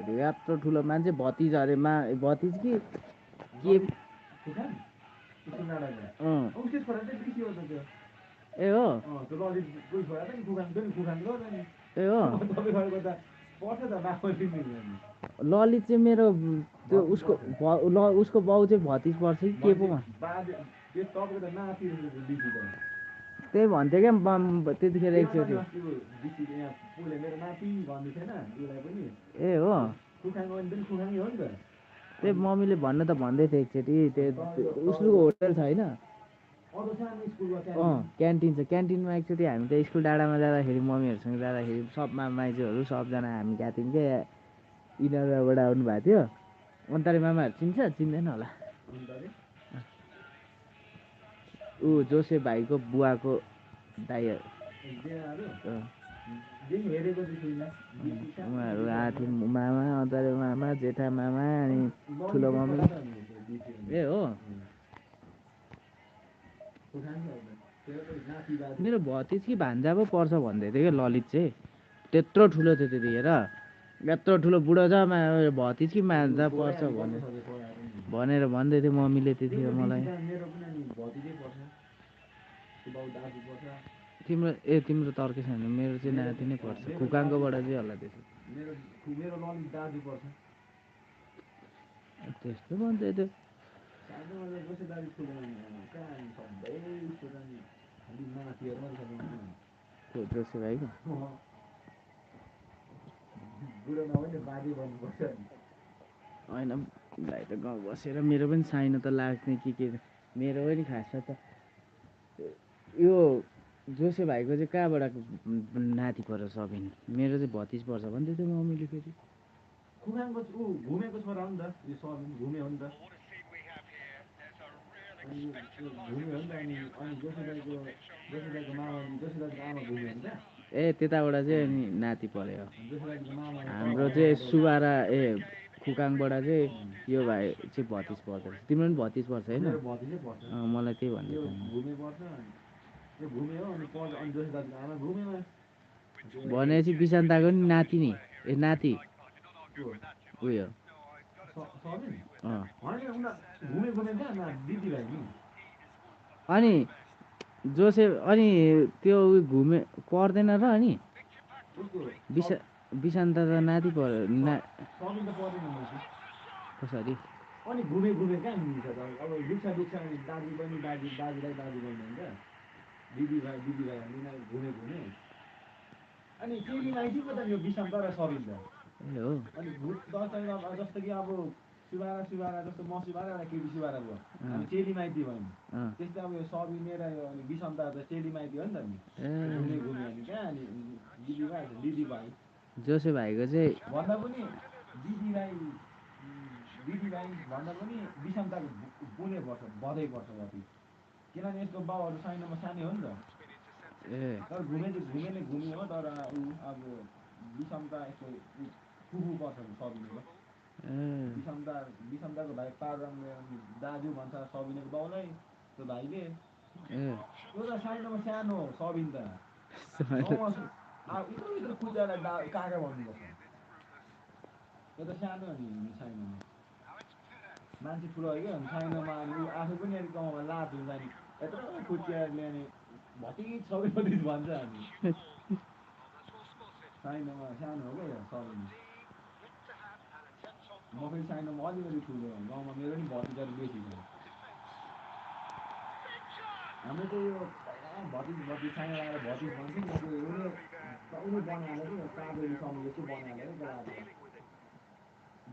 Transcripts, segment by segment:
यत्रो ठुलो मान्छे भतिज अरे भतिज कि के ए हो ए हो ललित चाहिँ मेरो त्यो उसको बाउ चाहिँ भतिज पर्छ कि के पो त्यही भन्थ्यो क्या त्यतिखेर एकचोटि ए हो त्यही मम्मीले भन्न त भन्दै थियो एकचोटि त्यो उसको होटल छ होइन क्यान्टिन छ क्यान्टिनमा एकचोटि हामी त स्कुल डाँडामा जाँदाखेरि मम्मीहरूसँग जाँदाखेरि सब माइजूहरू सबजना हामी गएको थियौँ क्या इनरबाट आउनु भएको थियो अन्तारे मामाहरू चिन्छ चिन्दैन होला ऊ जोसे भाइको बुवाको दाइहरू उहाँहरू आएको थियो मामा अन्तारे मामा जेठा मामा अनि ठुलो मम्मी ए हो मेरो भतिज कि भान्जा पो पर्छ भन्दै थियो क्या ललित चाहिँ त्यत्रो ठुलो थियो त्यतिखेर यत्रो ठुलो बुढो छ भतिज कि भान्जा पर्छ भनेर भन्दै थियो मम्मीले त्यतिखेर मलाई तिम्रो तर्कै छैन मेरो चाहिँ नाति नै पर्छ खुकाङ्कोबाट चाहिँ होला त्यसो त्यस्तो भन्दै थियो जोसे भाइको होइन भाइ त गाउँ बसेर मेरो पनि साइनो त लाग्ने के मेरो पनि खासमा त यो जोसे भाइको चाहिँ कहाँबाट नाति पर्छ सबिन मेरो चाहिँ भतिज पर्छ भन्दै थियो मम्मीले फेरि घुमेको छोरा हो नि त यो सबिन घुमे हो नि त ए त्यताबाट चाहिँ अनि नाति पर्यो हाम्रो चाहिँ सुबारा खुकाङबाट चाहिँ यो भाइ चाहिँ भतिज पर्छ तिम्रो पनि भतिज पर्छ होइन मलाई त्यही भन्दै भनेपछि बिसान्ताको नि नाति नि नाति उयो अनि जोसे अनि त्यो घुमे पर्दैन र अनि बिसान्त त नाति पर्यो कसरी अनि घुमे कहाँ मिल्छ त अब दुख्छ दाजु पनि दाजुलाई दाजु गर्नुहुन्छ दिदीभाइ घुमे अनि चेली माइती पो त यो बिसान्त र सबिन्छ हो अनि दसैँमा जस्तो कि अब सुबारा जस्तो म सुबारा र केटी सुबारा भयो अनि चेली माइती भयो नि त्यस्तै अब यो सबिने र यो बिसान्त त चेली माइती हो नि त नि घुमे अनि कहाँ अनि दिदीभाइ जोसे भाइको चाहिँ भन्दा पनि दिदीभाइ भन्दा पनि बिसान्ताको बुने पर्छ बधै पर्छ जति किनभने यसको बाउहरू साइनोमा सानै हो नि त तर घुमेले घुमे हो तर अब बिसान्ता यसको फुफू पर्छ सबिनेको बिसान्ताको भाइ पारङले दाजु भन्छ सबिनेको बाउलाई त्यो भाइले त्यो त साइनोमा सानो हो सबिन त इत्र कुजालाई काका भन्नुपर्छ त्यो त सानो हो नि साइनोमा मान्छे ठुलो हो क्या साइनोमा अनि आफू पनि अलिक गाउँमा लाज हुन्छ नि यत्रो खुच्चाहरूले अनि भतिज सबै भतिज भन्छ अनि साइनोमा सानो हो क्या सबिन म फेरि साइनोमा अलिकति ठुलो गाउँमा मेरो पनि भतिजहरू बेसी छ हाम्रो चाहिँ यो भतिज साइनो लगाएर भतिज भन्छ नि उसले बनाएर कि काबेली सबै जस्तो बनाएर क्या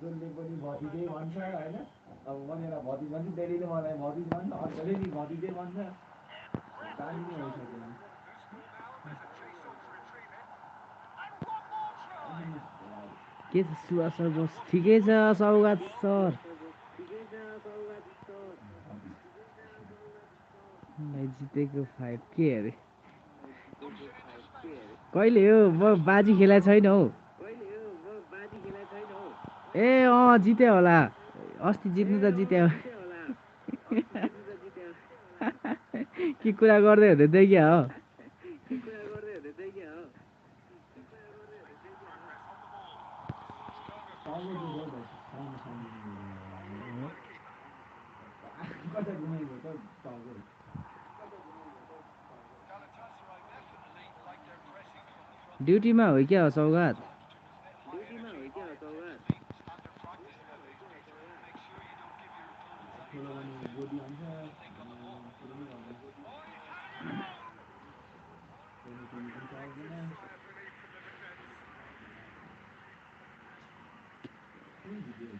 जसले पनि भतिजै भन्छ होइन अब मैले भतिज भन्छ डेलीले मलाई भतिज भन्छ अर्कोले नि भतिजै भन्छ बानी नै भइसक्यो के छ सुवास सर बस ठिकै छ सौगात सर जितेको 5 के अरे कहिले हो म बाजी खेला छैन हौ ए जित्यो होला अस्ति जित्नु त जित्यो के कुरा गर्दै हुँदै थियो क्या हो अब त्यो भयो साउन्ड कता घुमाइगयो त टाउको ड्युटीमा हो क्या सौगात ठुलो भने गोदी आउँछ सुरु नै गर्दैन कुनै चल्दैन कुन भिडियो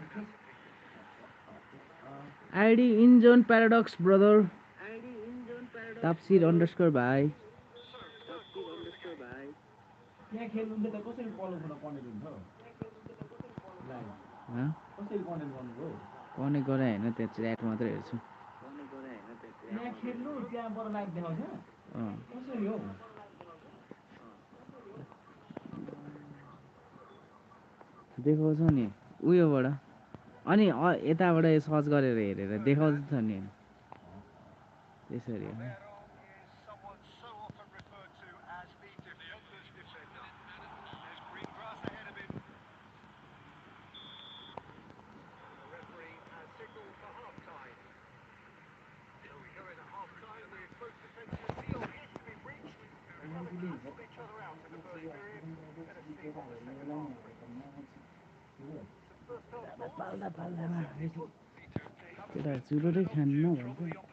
कतिको आइडी इन जोन प्याराडक्स ब्रदर तापसिर अन्डरस्कोर भाइ त्यहाँ खेल्नु त कसरी पल्लो कनेक्ट हुन्छ कसरी कनेक्ट गर्नुभयो कनेक्ट गरे होइन त्यहाँ च्याट मात्रै हेर्छु त्यहाँ खेल्नु त्यहाँबाट लाइभ देखाउँछ कसरी हौ देखाउँछ नि उयोबाट अनि यताबाट सर्च गरेर हेरेर देखाउँछ नि त्यसरी पाल्दा पाल्दामा केटाहरू चुरोटै खान्न भन्छ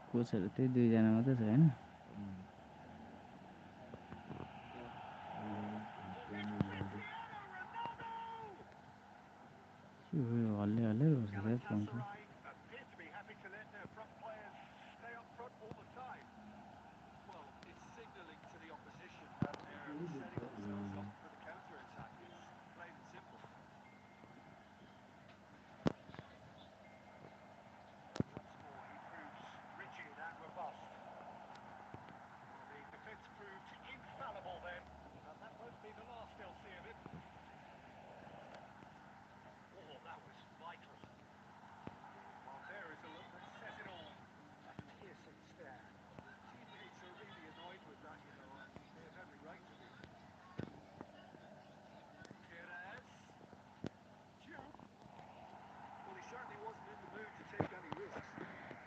कोचहरू त्यही दुईजना मात्रै छ होइन हल्ले हल्ले बस्छ पङ्ख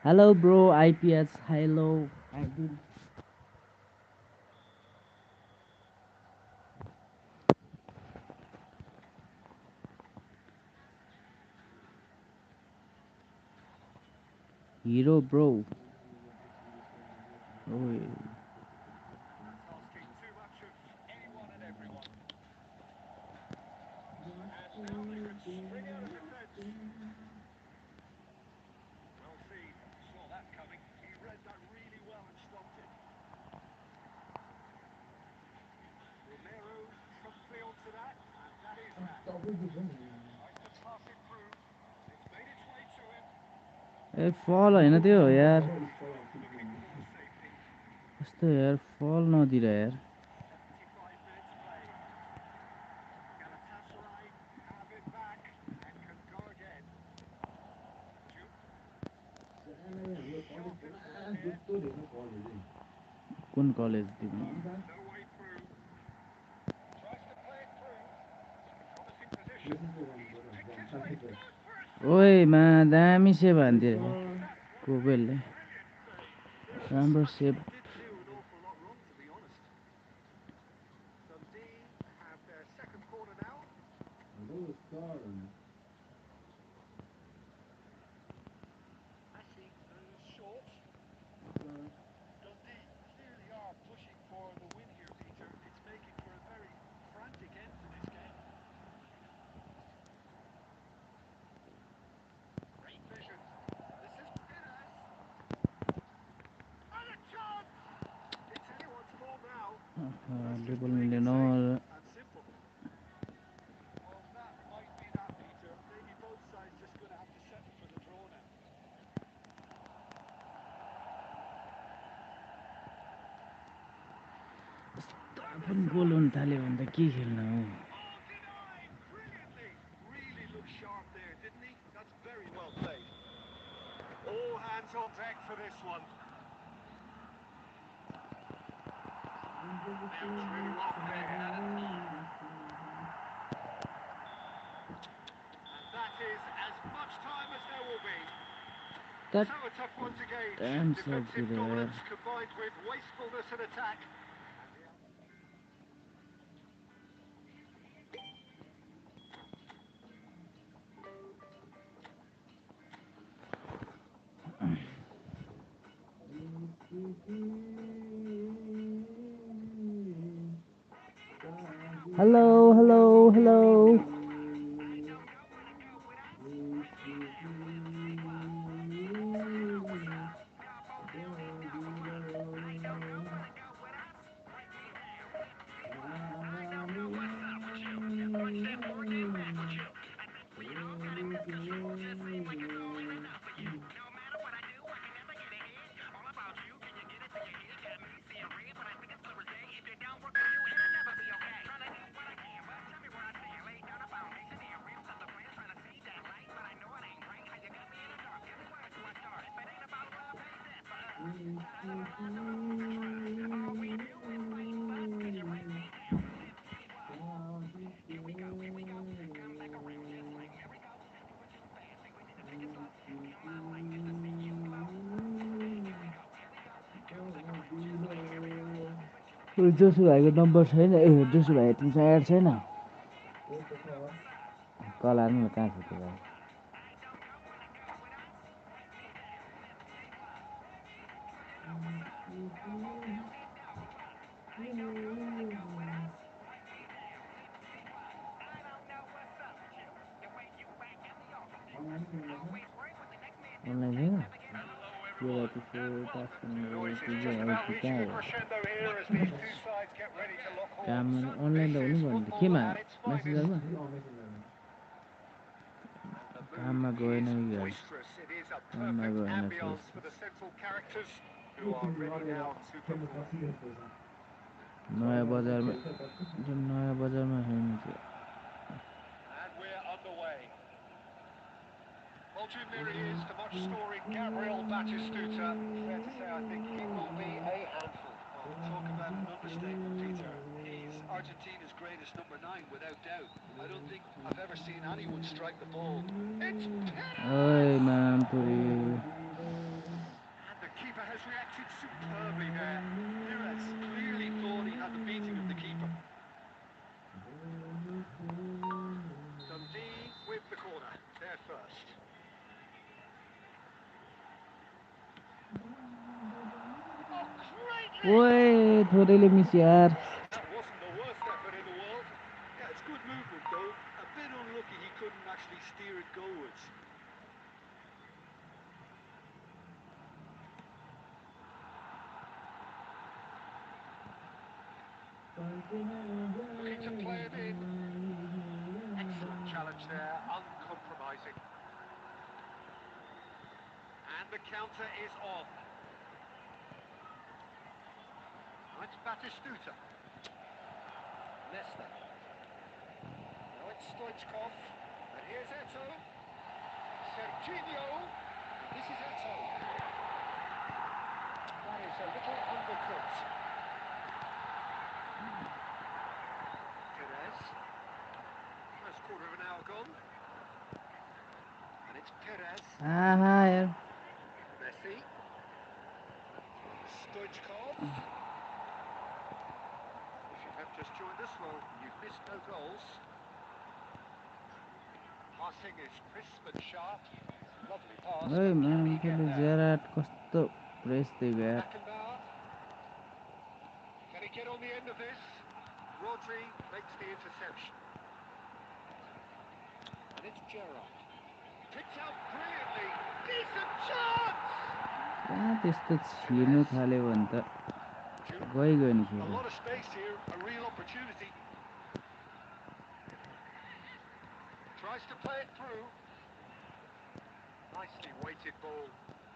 हेलो ब्रो आइपिएस हेलो हिरो ब्रो ए फल होइन त्यो यार यस्तो यार फल नदिएर यार कुन कलेज दिनु ओए मा दामी सेभ हान्थ्यो कोपेलले राम्रो save Messi short. Dundee clearly are pushing for the win here, Peter. It's making for a very frantic end to this game. Great vision. This is Perez. And a chance! It's anyone's ball now. That's just Double plain and million safe or and simple. Well, that might be that, Peter. Maybe both sides just going to have to settle for the draw now. goal हुन थाल्यो भने त के खेल्नु हो Oh, denied brilliantly. Really looked sharp there, didn't he? That's very well played. All hands on deck for this one. That was really well played. And that is as much time as there will be. That So a tough one to gauge. damn Defensive so dominance combined with wastefulness in attack. Hello, hello, hello. जोसु भाइको number छैन ए जोसु भाइ तिमीसँग add छैन कल हाल्नु न कहाँ छ त्यो भाइ अनलाइन छैन Hello, everyone, and welcome. The noise is just about reaching a crescendo here as these two sides get ready to lock काम horns. अनलाइन This त is हुनु पर्यो नि त football केमा at its finest. मेसेन्जरमा And the काममा mood गएन is कि क्या boisterous. It is a काममा perfect गएन ambience for the central characters who are ready now to perform. नयाँ बजारमा जुन नयाँ बजारमा छैन त्यो And we're underway. Well, Jim, there he is, the much-storied Gabriel Batistuta. Fair to say, I think he will be a handful. Well, talk about an understatement, Peter. He's Argentina's greatest number 9, without doubt. I don't think I've ever seen anyone strike the ball. It's ओइ Perez! मामपुरी And the keeper has reacted superbly there. Perez clearly thought he had the beating of the keeper. Dundee with the corner. They're first. Oh, great lead! ओए थोरैले miss यार That wasn't the worst effort in the world. Yeah, it's good movement though. A bit unlucky he couldn't actually steer it goalwards. Looking to play it in. Excellent challenge there, uncompromising. And the counter is on. Now it's Batistuta. Leicester. Now it's Stoichkov. And here's Eto. Serginho. This is Eto. That is a little undercut. Perez. First quarter of an hour gone. And it's Perez. आहा यार Messi. Stoichkov. If you have just joined us, well, you've missed no goals. Passing is crisp and sharp. Lovely pass, ओइ but can he get मान्छेले there? जेराट कस्तो press दिएको यार Beckenbauer. Can he get on the end of this? Rodri makes the interception. And it's Gerrard. Picked out brilliantly. Decent chance! कहाँ त्यस्तो छिर्नु थाल्यो भने त गइगयो नि A खेल lot of space here, a real opportunity. Tries to play it through. Nicely weighted ball.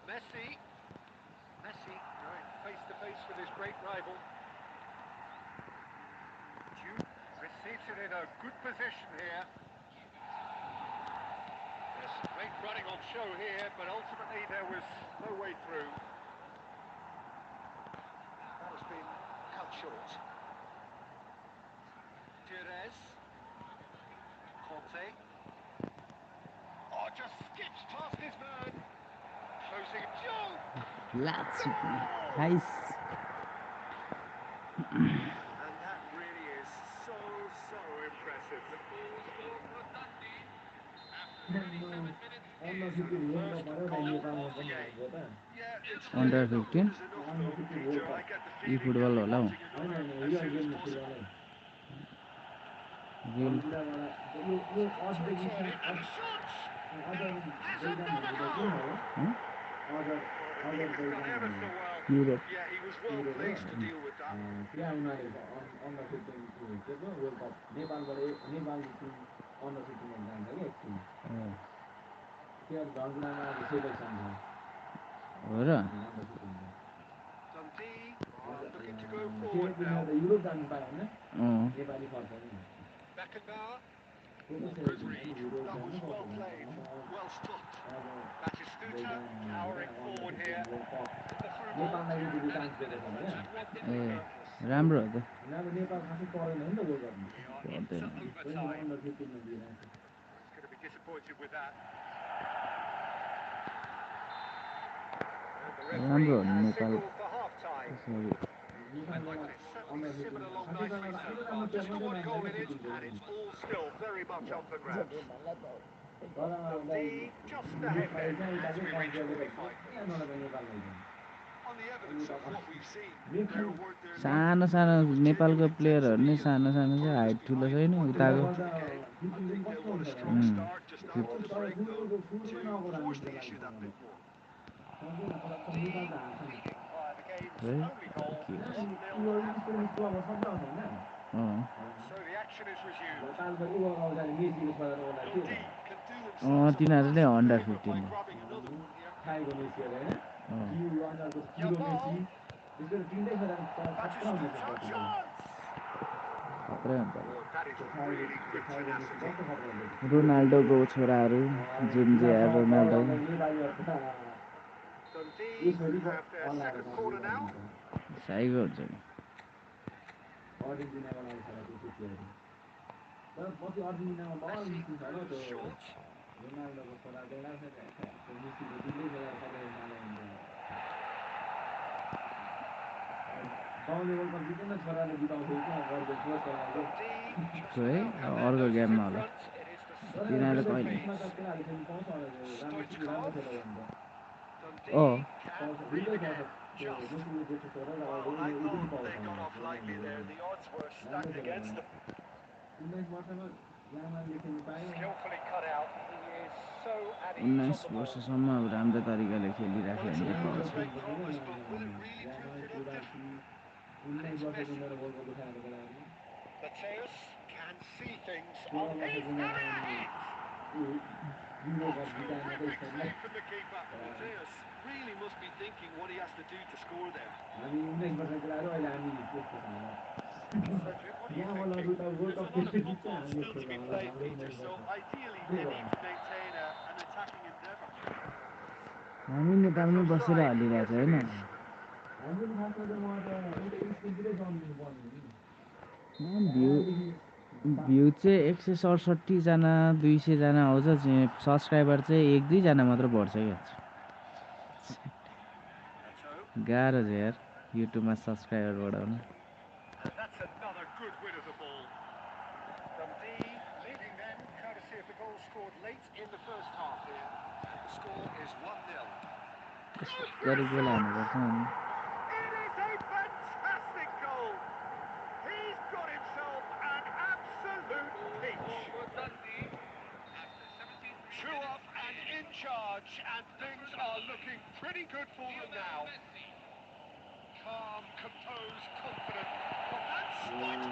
Messi. Messi going face to face with his great rival. Jude receives it in a good position here. There's great running on show here, but ultimately there was no way through. That has been cut short. Tires. Conte. Oh, just skips past his man. Closing. Joe! Last खाइस And that really is so impressive. Under 15 हेर्नु पर्यो भाइ नेपालमा पनि Yeah, भनेको त yeah, it's Under enough 15? is enough though, Peter. I get the feeling eFootball they'll be होला हौ wanting होइन another होइन as real soon as game possible. फुटबलै रियल यो अझदेखि Turn in and the shots! अझ There's बैदान another भनेको goal! किन हो अझ Oh, the अझ keeper's done बैदान ever so भनेको well. Europe Yeah, he was well placed to deal with that. त्यहाँ उनीहरूले अन्डर 15 के पो वर्ल्ड कप नेपालको टिम अन्डर 15 जान्छ क्या एक टिम त्यो झन्डुलामा अहिले सेलेक्सन छ हो र under 15 Dundee are looking to go त्यो forward टिमले now. त युरोप जानु पायो होइन अँ नेपाली फर्छ नि Beckenbauer. को को Oh, good selection read. Europe That was जानु well पर्छ played. Well stopped. Batistuta बैदान powering forward here. World cup In the through ball. नेपाललाई यतिको चान्स दिएको छ Well, नि that's क्या one thing ए regardless. राम्रो हो त उनीहरू नेपाल खासै परेन नि त वर्ल्ड कपमा We are into पर्दैन overtime. अन्डर 15 मा दिइरहेको छ He's going to be disappointed with that. And the राम्रो referee हो नि has Nepal signalled for half-time. त्यसरी And it's certainly under 15 simmered along खासै nicely so राम्रो far. Just the one goal in player it, and it's all still very much up for grabs. तर Dundee just ahead यसपालि then चाहिँ as उता we चाहिँ reach कन्सिडरले 45 किन minutes. नलगा नेपाललाई चाहिँ On the evidence of what we've seen, Nepal there were there सानो looked सानो there was नेपालको genuine प्लेयरहरू नै intensity सानो and सानो छ purpose हाइट ठुलो behind छैन what they उताको brought to the game. I think they want a strong start just after the break though to force the issue that bit more. Dundee leading by the game's है only goal, के 1-0 at the break. क्लबमा सबै आउँछ होइन अँ So the action is resumed. तालको ऊ आउँछ मेसीको छोरा उसलाई के Dundee can do uh themselves a तिनीहरू नै massive under favour by 15 grabbing another one here. खाएको मेसीहरू होइन अँ यो अनुहारको किलो मेसी त्यसको तिनटै छोरा 17 आउँदैछ Batistuta पोर्तुगल chance! खत्रै हुन्छ Oh, that is really good tenacity. रोनाल्डोको छोराहरू जिन्जिया Ronaldo Dundee have their second corner now. Psycho हुन्छ नि अर्जेन्टिनाको लागि छोरा त्यो केटीहरू तर पछि अर्जेन्टिनामा बल Messi निस्किन्छ होला moves त्यो short. रोनाल्डोको छोरा चाहिँ त्यो मेसीको तिनटै छोरा सबै माले हुन्छ गाउँले वर्ल्ड कप जितेन छोराले बिताउँथ्यो कि गर्दै कोचको लागि Dundee just है about have their अर्को noses in गेममा होला front. It is the तर तिनीहरू smallest of कहिले त्यसमा leads. त केटाहरूले खेल्नु पाउँछ होला त्यो राम्रो Stoichkov. राम्रो खेल्यो भने अँ Dundee can त reel दुइटै again. पर्छ त्यो Just. मेसीले जेठो छोरा र Well, उसले I ऊ पनि thought पाउँछ they got off lightly there. The odds were stacked against them. 19 वर्षमा यामानले खेल्नु पायो Skillfully cut out. He is so at ease on 19 the ball. वर्षसम्म अब राम्रो तरिकाले खेलिराख्यो Well, it's भने a त move पाउँछ with great promise, but will it really prove Yamal productive? कुरासी And 19 it's वर्षको Messi. उमेर वर्ल्ड कप उठाएर केटाहरू Mateus can see things 16 on his वर्षको area उमेरमा hit. युरो Oh, कप जिताएन त terrific स्पेनलाई save from the keeper. Mateus really must be thinking what he has to do to score there. हामी 19 वर्षको केटाहरू अहिले हामी यस्तो छ होला Frederick, what are you यहाँ होला thinking? रुटा world There's a cup lot of खेल्दै जित्छ football हामी still यस्तो to छ be होला played, हाम्रो Peter, 19 so वर्ष ideally के they need गर्नु to maintain an attacking endeavour. हामी नेपालमै बसेर Offside, हालिरहेको yes छ it होइन is. हाम्रो खासमा चाहिँ म त उता स्कुलतिरै जन्मिनु पर्ने भ्यू भ्यू चाहिँ 167जना 200जना आउँछ चाहिँ सब्सक्राइबर चाहिँ 1-2जना मात्र बढ्छ क्या Neto. गाह्रो छ यार युट्युबमा सब्सक्राइबर बढाउनु And that's another good win of the ball. Dundee leading them, courtesy of the goal scored late in the first half here. The score is 1-0. कस्तो गरी गोल हान्नुपर्छ अनि It is a fantastic goal. He's got himself an absolute peach. Two up and in charge, and things are looking pretty good for them now. Calm, composed, confident. And spiked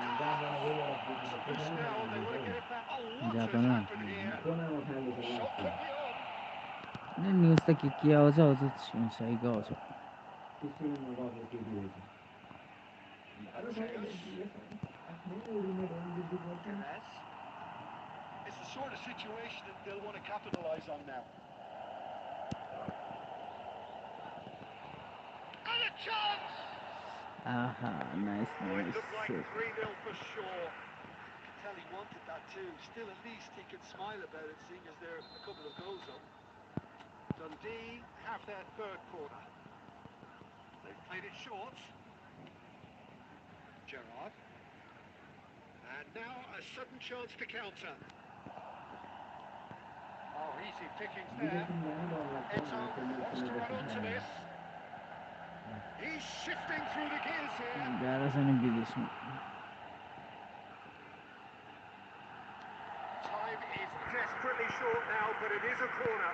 now, they want to get it back. Oh, what has जापानमा happened here? कोनामा खाएको छ Shot लास्टमा could be on. नै news त के आउँछ आउँछ सहीको आउँछ स्टेडियममा गएको केटी रहेछ अरू आफ्नै roommate Perez. It's the sort of situation that they'll want to capitalise on now. And a chance! आहा nice Oh, it nice looked like 3-0 for sure. You can tell he wanted that too. Still, at least he could smile about it, seeing as they're a couple of goals up. Dundee have their third corner. They've played it short. Gerrard. And now a sudden chance to counter. Oh, easy pickings there. Eto wants to run onto this. He's shifting through the gears here. गाह्रो छ नि विदेशमा Time is desperately short now, but it is a corner.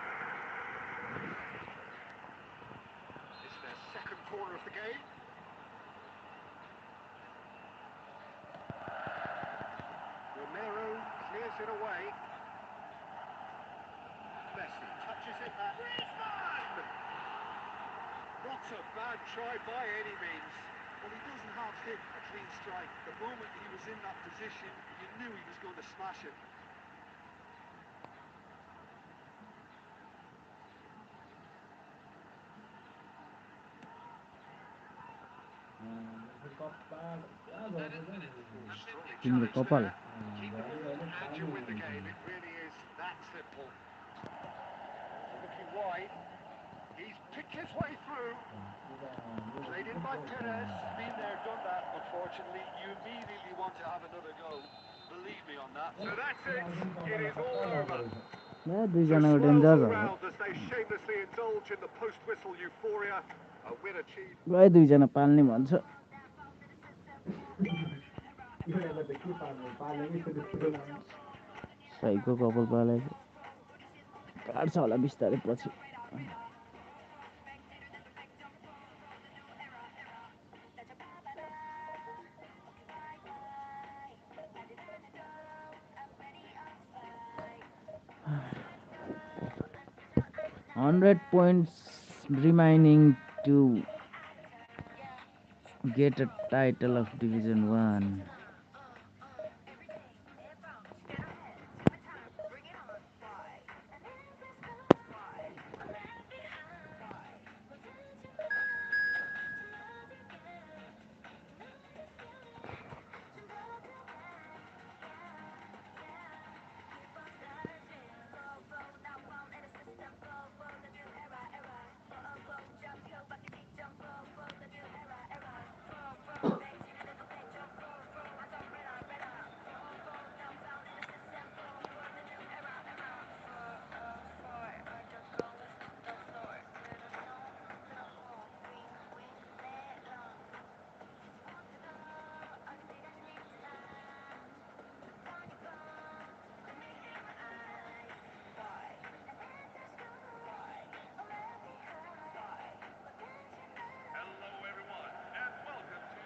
It's their second corner of the game. Romero clears it away. Messi touches it back. Not a bad try by any means. Well, he doesn't have hit a clean strike. The moment he was in that position, you knew he was going to smash it. तिम्रो कपाल Keep the ball and you win the game. It really is that simple. Looking wide. He's picked his way through. Played in by Perez. Been there, done that. Unfortunately, you immediately want to have another go. Believe me on that. So that's it. It is all over. दुईजनाको So danger swirls all भयो round as they shamelessly indulge in the post-whistle euphoria. A win achieved. गए दुईजना पाल्ने भन्छ सहीको कपाल पालेको काट्छ होला बिस्तारै पछि 100 points remaining to get a title of Division 1.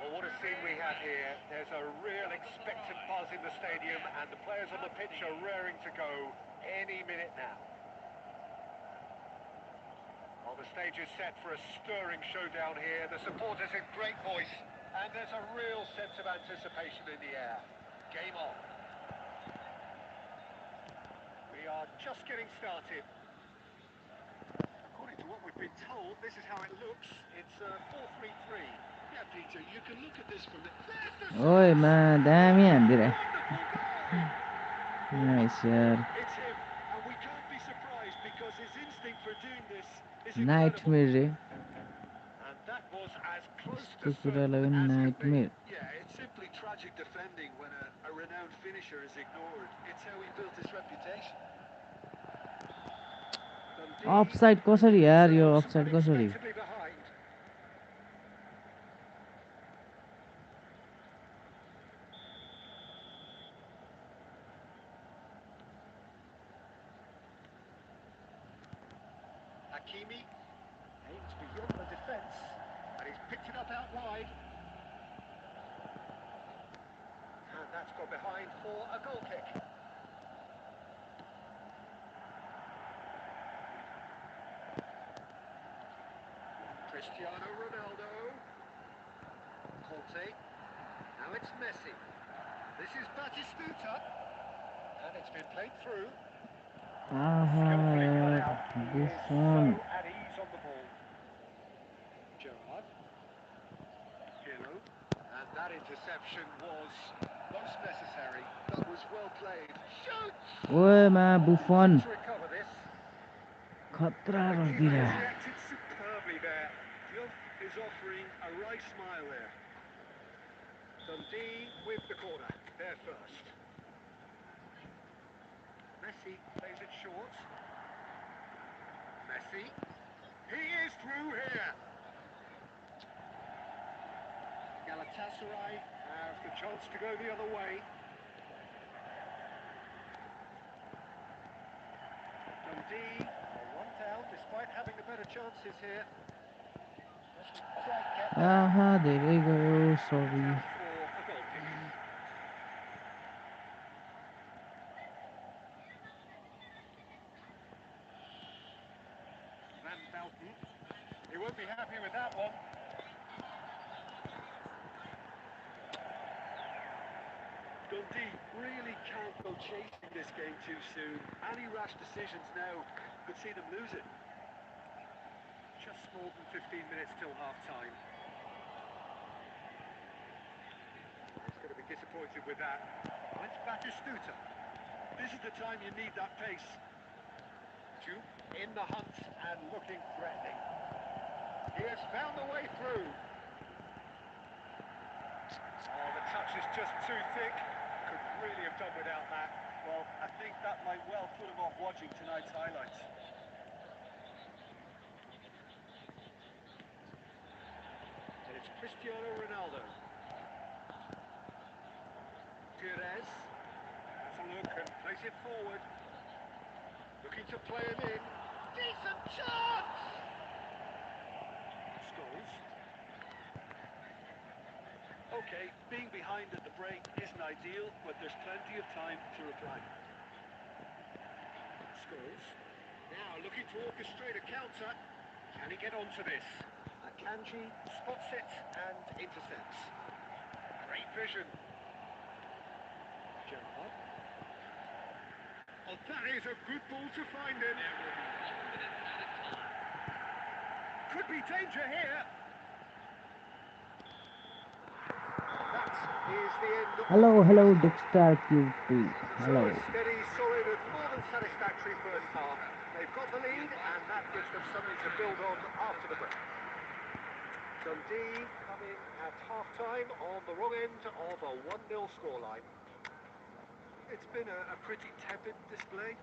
Well, what a scene we have here. There's a real expectant buzz in the stadium, and the players on the pitch are raring to go any minute now. Well, the stage is set for a stirring showdown here. The supporters in great voice, and there's a real sense of anticipation in the air. Game on. We are just getting started. According to what we've been told, this is how it looks. It's 4-3-3. Yeah, Peter, you can look at this from the... Oi, man, दामी हान्दिरा Nice, यार It's him, and we can't be surprised because his instinct for doing this is Nightmare रे And that was as close to यस्तो कुरालाई certain पनि as could be. nightmare Yeah, it's simply tragic defending when a renowned finisher is ignored. It's how he built his reputation. Offside कसरी यार यो offside कसरी Hakimi aims beyond the defence and he's picked it up out wide. And that's got behind for a goal kick. Cristiano Ronaldo. Conte. Now it's Messi. This is Batistuta. And it's been played through. Skillfully cut out. He is so at ease on the ball. Gerrard. Pirlo. And that interception was most necessary. That was well played. Shoots! ओए मा बुफन To recover this. खतरा The रख keeper दिया has reacted superbly there. Diop is offering a right smile there. Dundee with the corner. There first. Messi plays it short. Messi. He is through here. Galatasaray have the chance to go the other way. Dundee are one down despite having the better chances here. Doesn't quite get there. धेरै गयो सरी Out for a goal kick. Van Velden. He won't be happy with that one. Dundee really can't go chasing this game too soon. Any rash decisions now could see them lose it. Just more than 15 minutes till half-time. He's going to be disappointed with that. Oh, it's Batistuta. This is the time you need that pace. Jupe in the hunt and looking threatening. He has found the way through. Oh, the touch is just too thick. Could really have done without that. Well, I think that might well put him off watching tonight's highlights. And it's Cristiano Ronaldo. Perez has a look and plays it forward. Looking to play it in. Decent chance! Scholes. Okay, being behind at the break isn't ideal, but there's plenty of time to reply. Scholes. Now looking to orchestrate a counter. Can he get onto this? Akanji spots it and intercepts. Great vision. Gerrard. Oh, that is a good ball to find him. Could be danger here. That is the end of hello Dexter QP hello So a steady, solid and more than satisfactory first half. They've got the lead and that gives them something to build on after the break. Dundee coming at half-time on the wrong end of a 1-0 scoreline. It's been a pretty tepid display.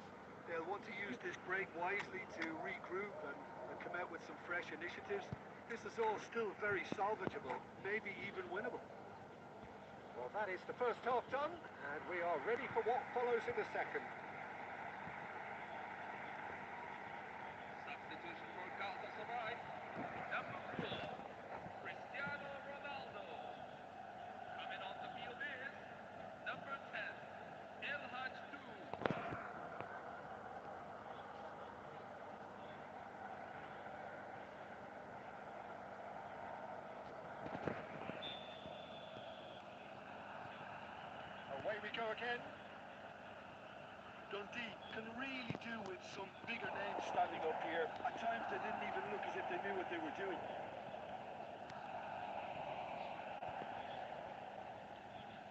They'll want to use this break wisely to regroup and come out with some fresh initiatives. This is all still very salvageable, maybe even winnable. Well, that is the first half done, and we are ready for what follows in the second. Substitution for Galatasaray. Number 4, Cristiano Ronaldo. Coming on the field is number 10, El Hadj. Away we go again. Dundee can really do with some bigger names standing up here. At times they didn't even look as if they knew what they were doing.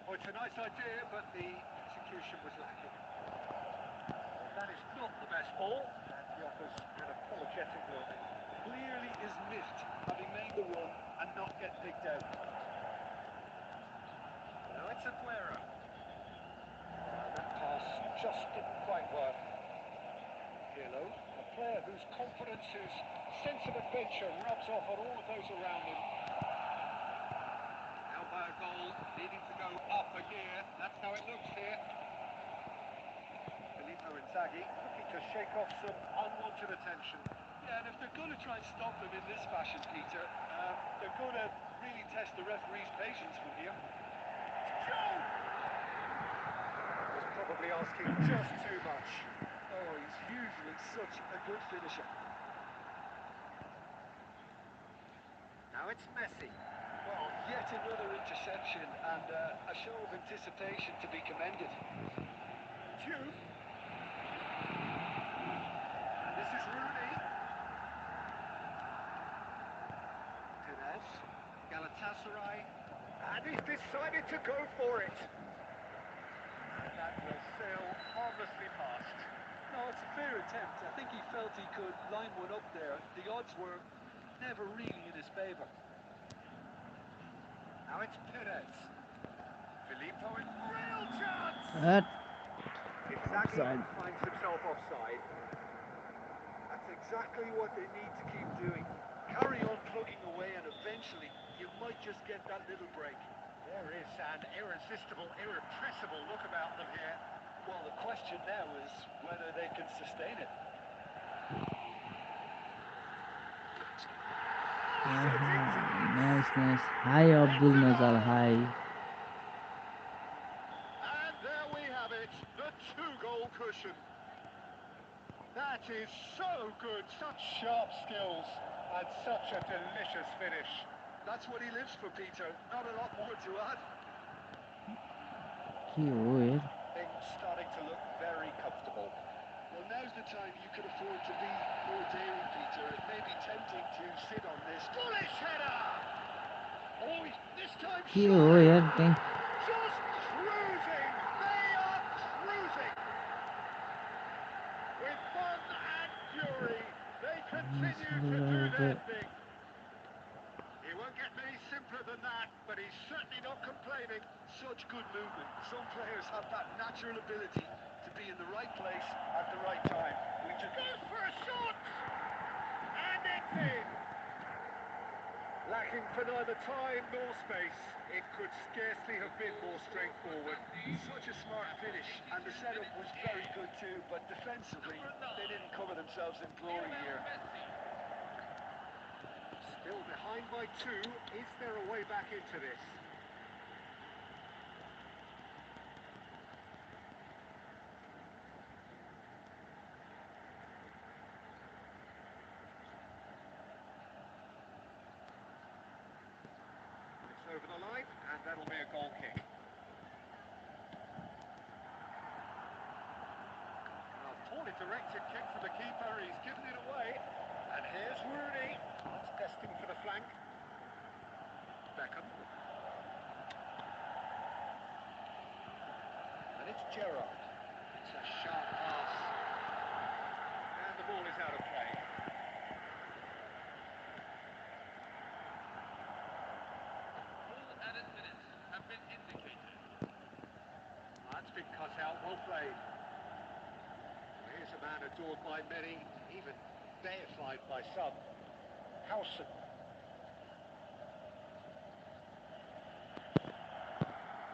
Oh, it's a nice idea, but the execution was lacking. Well, that is not the best ball, and he offers an apologetic look. Clearly is miffed, having made the run and not get picked out. Now it's Aguero. just didn't quite work. Pirlo, a player whose confidence, whose sense of adventure rubs off on all of those around him. Now by a goal, needing to go up a gear. That's how it looks here. Filippo Inzaghi looking to shake off some unwanted attention. Yeah, and if they're going to try and stop him in this fashion, Peter, they're going to really test the referee's patience from here. Joe! Was probably asking just too much. Oh, he's usually such a good finisher. Now it's Messi. Well, yet another interception and a show of anticipation to be commended. Jude. This is Rooney. Perez. Galatasaray. And he's decided to go for it. And that will sail harmlessly past. No, it's a fair attempt. I think he felt he could line one up there. The odds were never really in his favour. Now it's Perez. Filippo in real chance. Offside. Inzaghi finds himself offside. That's exactly what they need to keep doing. Carry on plugging away and eventually you might just get that little break. There is an irresistible, irrepressible look about them here. Well, the question now is whether they can sustain it. Nice. Hi, Abdul Nazar. Hi. And there we have it, the two-goal cushion. That is so good, such sharp skills, and such a delicious finish. That's what he lives for, Peter. Not a lot more to add. Things starting to look very comfortable. Well, now's the time you could afford to be more daring, Peter. It may be tempting to sit on this. Bullish header! Oh, this time के हो यार त्यहाँ just cruising! They are cruising! With fun and fury, they continue to do their thing. He won't get any simpler than that, but he's certainly not complaining. Such good movement. Some players have that natural ability to be in the right place at the right time. We just Goes for a shot! And it's in! Lacking for neither time nor space, it could scarcely have been more straightforward. such a smart finish, and the setup was very good too, but defensively, they didn't cover themselves in glory here. Still behind by two, is there a way back into this? It's over the line, and that'll be a goal kick. A poorly directed kick for the keeper, he's given it away. And here's Rooney, that's destined for the flank. Beckham. And it's Gerrard. It's a sharp pass. And the ball is out of play. Full added minutes have been indicated. That's been cut out, well played. Here's a man adored by many, even deified by some. Howson.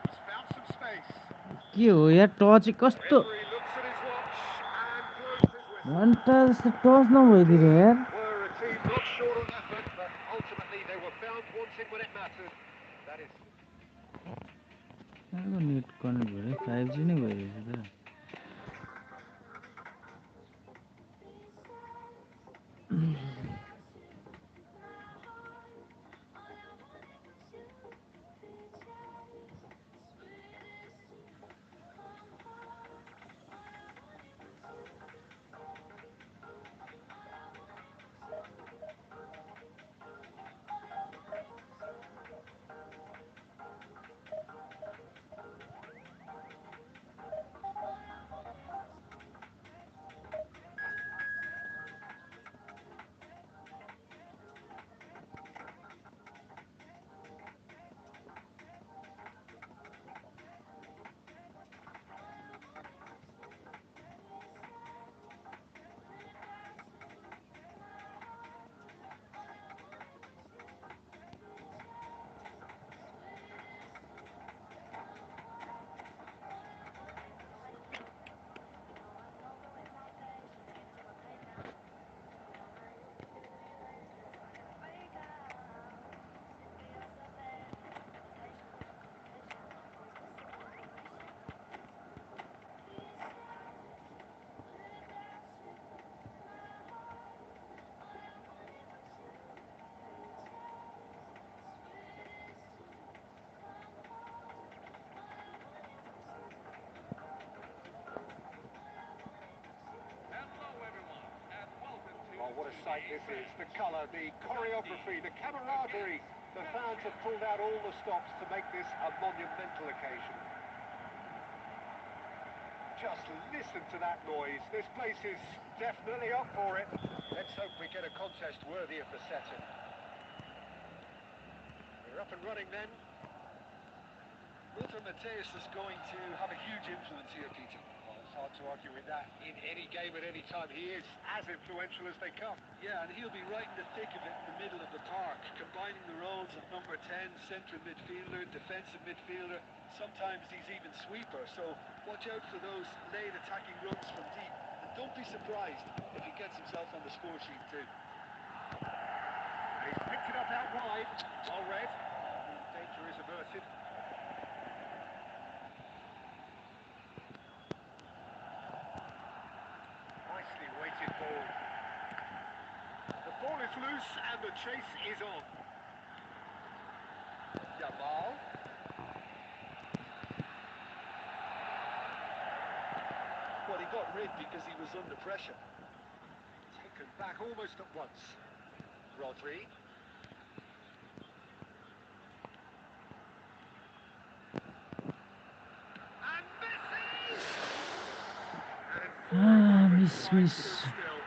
He's found some space. के हो यार touch कस्तो Referee looks at his watch and blows his whistle. घन्टा जस्तो touch नभइदिनु यार Were a team not short on effort, but ultimately they were found wanting when it mattered. That is कहाँको net connect भयो 5G नै भइरहेछ त what a sight this is. The colour, the choreography, the camaraderie. The fans have pulled out all the stops to make this a monumental occasion. Just listen to that noise. This place is definitely up for it. Let's hope we get a contest worthy of the setting. We're up and running then. Lothar Matthäus is going to have a huge influence here, Peter. Well, it's hard to argue with that. In any game at any time, he is as influential as they come. Yeah, and he'll be right in the thick of it in the middle of the park, combining the roles of number 10, central midfielder, defensive midfielder. Sometimes he's even sweeper, so watch out for those late attacking runs from deep. And don't be surprised if he gets himself on the score sheet too. And he's picked it up out wide. Well read. Danger is averted. Nicely weighted ball. The ball is loose and the chase is on. Jamal. Well, he got rid because he was under pressure. Taken back almost at once. Rodri. And Messi! And miss. still.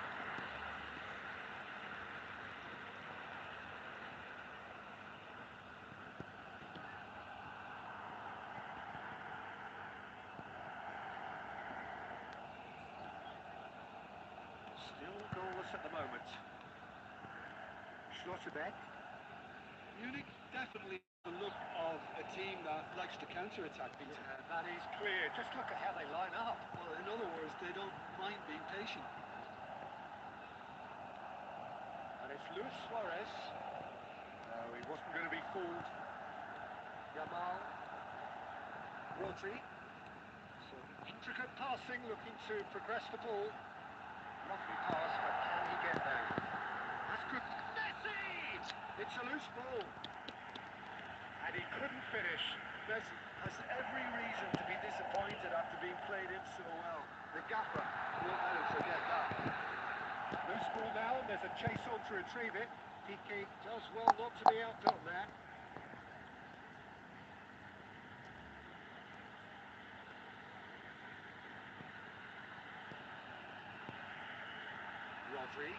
Still goalless at the moment. Schlotterbeck. Munich definitely the look of a team that likes to counter-attack, Peter. That is clear. Just look at how they line up. Well, in other words, they don't mind being patient. And it's Luis Suarez. No, he wasn't going to be fooled. Jamal. Rodri. Some intricate passing, looking to progress the ball. Lovely pass, but can he get there? That's good. Messi! It's a loose ball. And he couldn't finish. Messi has every reason to be disappointed after being played in so well. The gaffer Won't let him forget that. loose ball now, and there's a chase on to retrieve it. Piqué does well not to be outdone there. Rodri.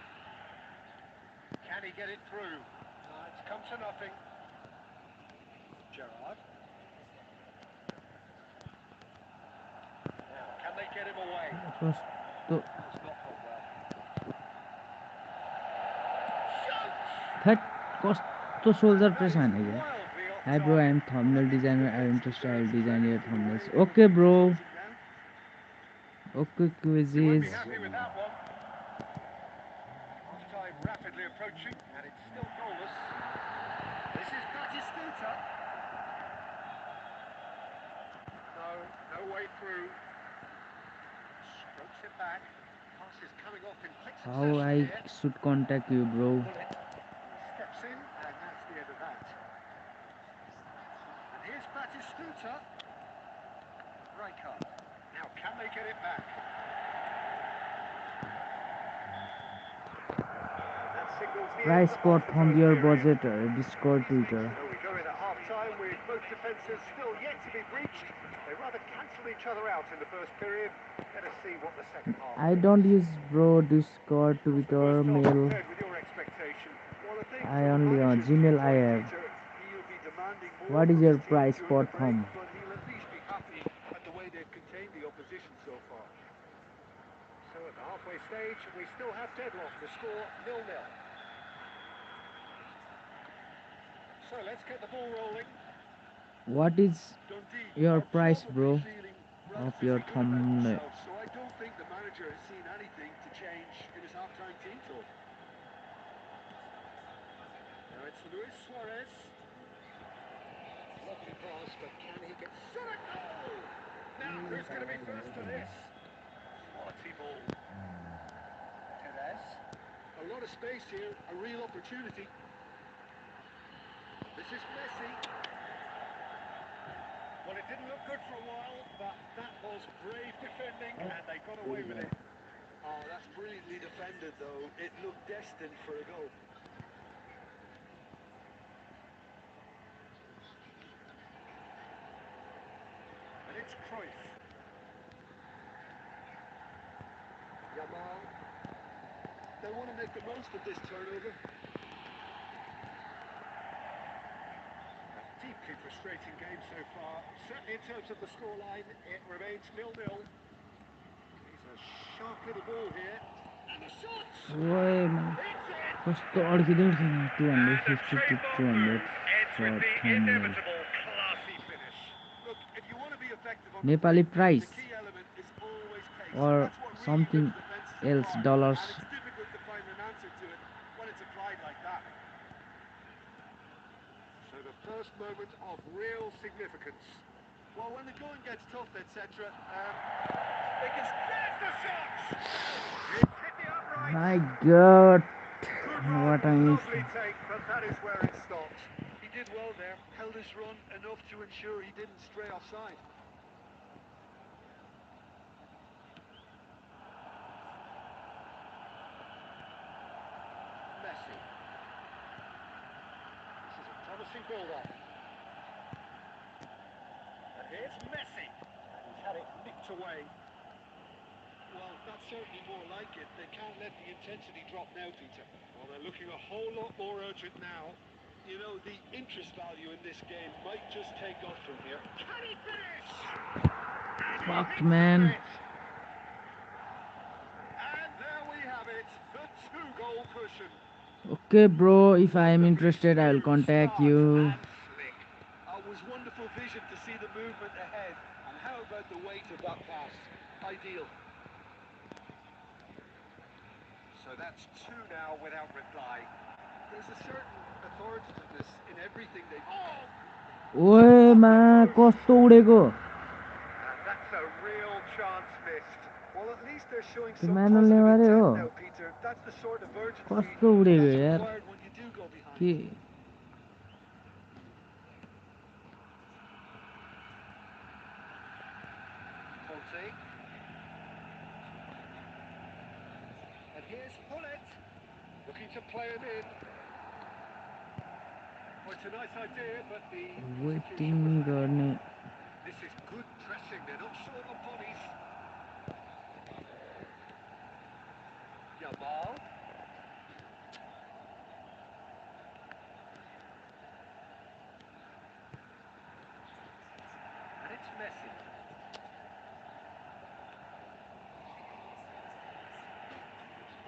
Can he get it through? It's come to nothing. Gerrard. Now, can they get him away? कस्तो It's not gone well. That कस्तो soldier press हाने क्या Wildly off Hi bro, I am target. thumbnail designer. I want to style design your thumbnails. Really Okay good bro. closing down. Okay He won't quizzes. be happy with that one. Half-time rapidly approaching, and it's still goalless. This is Batistuta. No way through. Strokes it back. Pass is coming off in quick How succession I here. should contact you bro? He steps in, and that's the end of that. And here's Batistuta. Rijkaard. Now, can they get it back? That signals the Price end spot of the from first your period. budget Discord Twitter. So we go in at half-time with both defences still yet to be breached. They rather cancelled each other out in the first period. Let us see what the second half I brings. don't use bro Discord What's the Twitter first half mail. compared with your expectation? Well, I think I from a only manager's Gmail I viewpoint, have. Peter, he'll be demanding more What is from your his team price during for the break, thumb? but he'll at least be happy at the way they've contained the opposition so far. So at the halfway stage, we still have deadlock. The score 0-0. So let's get the ball rolling. What is Dundee your are price probably bro feeling of relatively your good about thumbnail? themselves, so I don't think the manager has seen anything to change in his half-time team talk. Now it's Luis Suarez. Lovely pass, but can he get set a goal? Now, who's going to be first to this? Quality ball. Perez. A lot of space here, a real opportunity. This is Messi. Well, it didn't look good for a while, but that was brave defending, and they got away with it. A Oh, that's brilliantly defended, though. It looked destined for a goal. And it's Cruyff. Yamal. They want to make the most of this turnover. A deeply frustrating game so far. Certainly in terms of the scoreline, it remains 0-0. He's a sharp little ball here. And the shots! ओए It's in! कस्तो अड्किँदै छैन And a 250 to trademark 200 move ends for with the 10 mil. inevitable classy finish. Look, if you want to be effective on the Nepali break, price the key element is always pace. or That's what really something rips defenses else apart. dollars. And it's difficult to find an answer to it when it's applied like that. So the first moment of real significance. Well, when the going gets tough, etc., they can... There's the shots! It's hit the upright. My god, Good run, what I missed. lovely take, but that is where it stops. He did well there, held his run enough to ensure he didn't stray offside. Messi. This is a promising build-up. And here's Messi. He's had it nicked away. Well, that's certainly more like it. They can't let the intensity drop now, Peter. Well, they're looking a whole lot more urgent now. You know, the interest value in this game might just take off from here. Can he finish? And he Fuck, hits the man. net. And there we have it, the two-goal cushion. Okay bro, if I am Wonderfully interested I will smooth contact start you. and slick. It was wonderful vision to see the movement ahead. And how about the weight of that pass? Ideal. So that's two now without reply. There's a certain authoritativeness in everything they do. ओए मा कस्तो उडेको And that's a real chance missed. Well, at least they're showing त्यो some म्यानुअलले positive मारे हो intent now, Peter. That's the sort of urgency कस्तो उडेको that's यार required when you do go behind. के Conte. And here's Hullet, looking to play him in. Well, it's a nice idea, but the waiting execution was lacking. गर्ने This is good pressing, they're not short on bodies. Yamal. And it's Messi.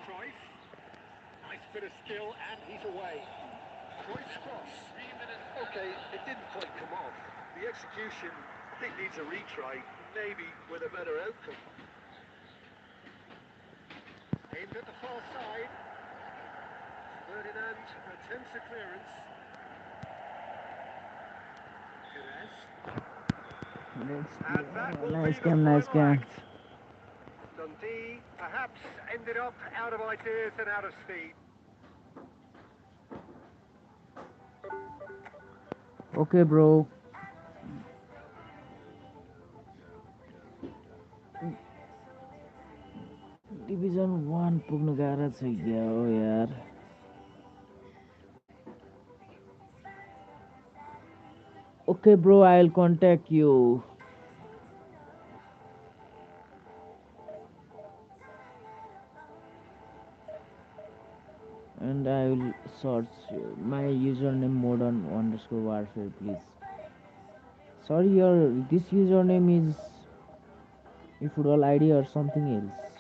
Cruyff. Nice bit of skill, and he's away. Cruyff's cross. Okay, it didn't quite come off. The execution, I think, needs a retry, maybe with a better outcome. Aimed at the far side. Ferdinand attempts a clearance. Perez. And that will be the final act. Dundee perhaps ended up out of ideas and out of speed. Okay bro, division 1 पुग्नु गाह्रो छ यार Okay bro, I'll contact you and I will search my username modern underscore warfare please. Sorry, this username is eFootball ID or something else.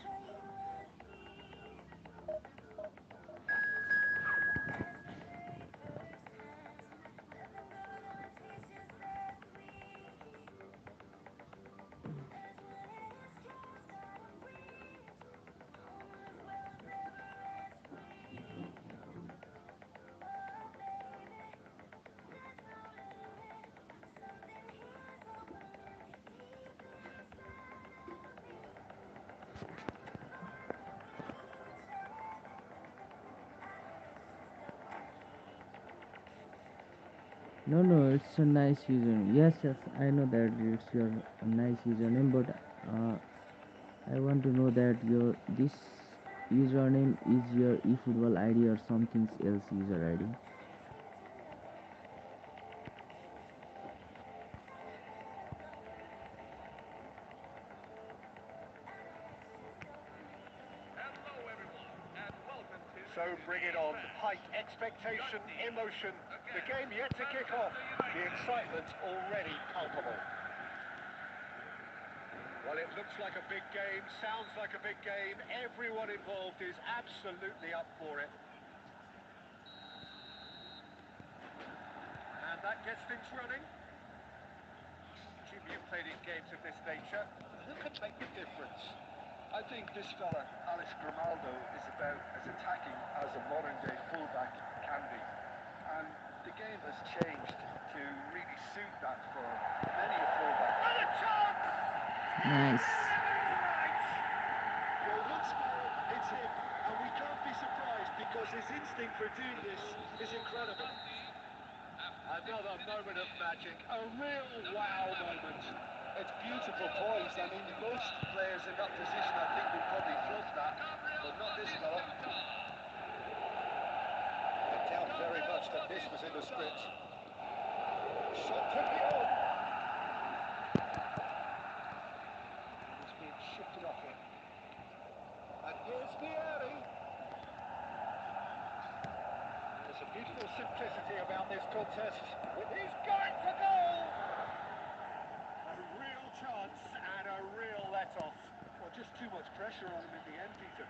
No, it's a nice username. Yes, I know that it's your nice username, but I want to know that this username is your eFootball ID or something else user ID. Hello, everyone, and welcome to So bring it on. Height, expectation, emotion. The game yet to kick off. The excitement already palpable. Well, it looks like a big game, sounds like a big game. Everyone involved is absolutely up for it. And that gets things running. Jim, you've played in games of this nature. Who can make a difference? I think this fella, Alex Grimaldo, is about as attacking as a modern-day fullback can be. And the game has changed to really suit that for many a fullback. And a chance! Nice. Well, once more, it's him, and we can't be surprised because his instinct for doing this is incredible. Another moment of magic, a real wow moment. It's beautiful poise. I mean, most players in that position, I think, would probably flunk that, but not this fella. I doubt very much that this was in the script. Shot could be on. It's being shifted off him. And here's Vieri. There's a beautiful simplicity about this contest. He's going for goal! A real chance and a real let-off. Well, just too much pressure on him in the end, Peter.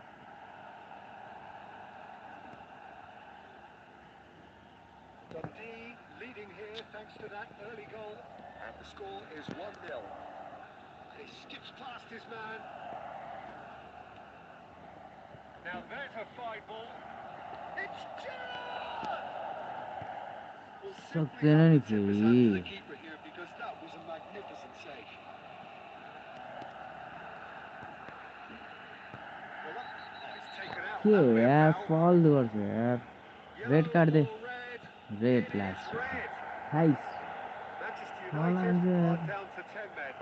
Dundee leading here thanks to that early goal. And the score is 1-0. He skips past his man. Now there's a fine ball. It's John! We'll Suck simply the have to enemy tip his hat to the free. keeper here because that was a magnificent save. Well, he's taken out. के That'll हो be a यार foul. Fall गर्छ यार Yellow red card they or red? Red It is last red. हाइस Manchester Well, United I'm are good. down to 10 men.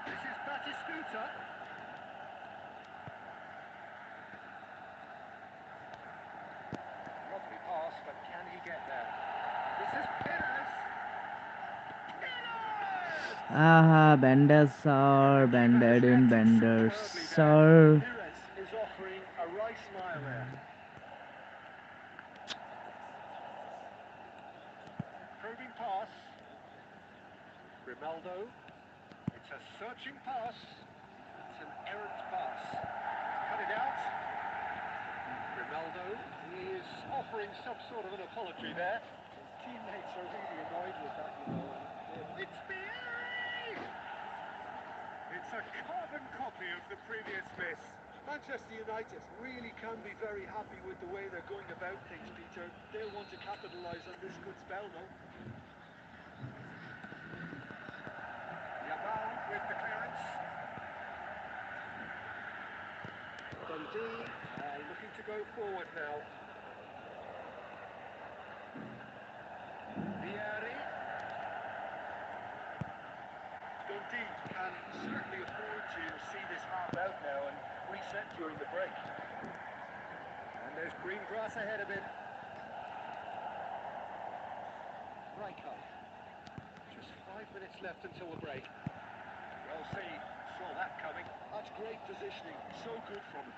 This is Batistuta. Lovely pass, but can he get there? This is Perez. Perez! आहा benders sir bended in benders sir Perez is offering a right smile there. Probing pass. Grimaldo. It's a searching pass. It's an errant pass. Cut it out. Grimaldo is offering some sort of an apology there. His teammates are really annoyed with that, you know. It's Vieri! It's a carbon copy of the previous miss. Manchester United really can be very happy with the way they're going about things, Peter. They'll want to capitalise on this good spell, no? Yamal with the clearance. Dundee looking to go forward now. Vieri. Dundee can certainly afford to see this half out now and reset during the break. And there's green grass ahead of him. Rijkaard. Just 5 minutes left until the break. Well, see, saw that coming. That's great positioning, so good from him.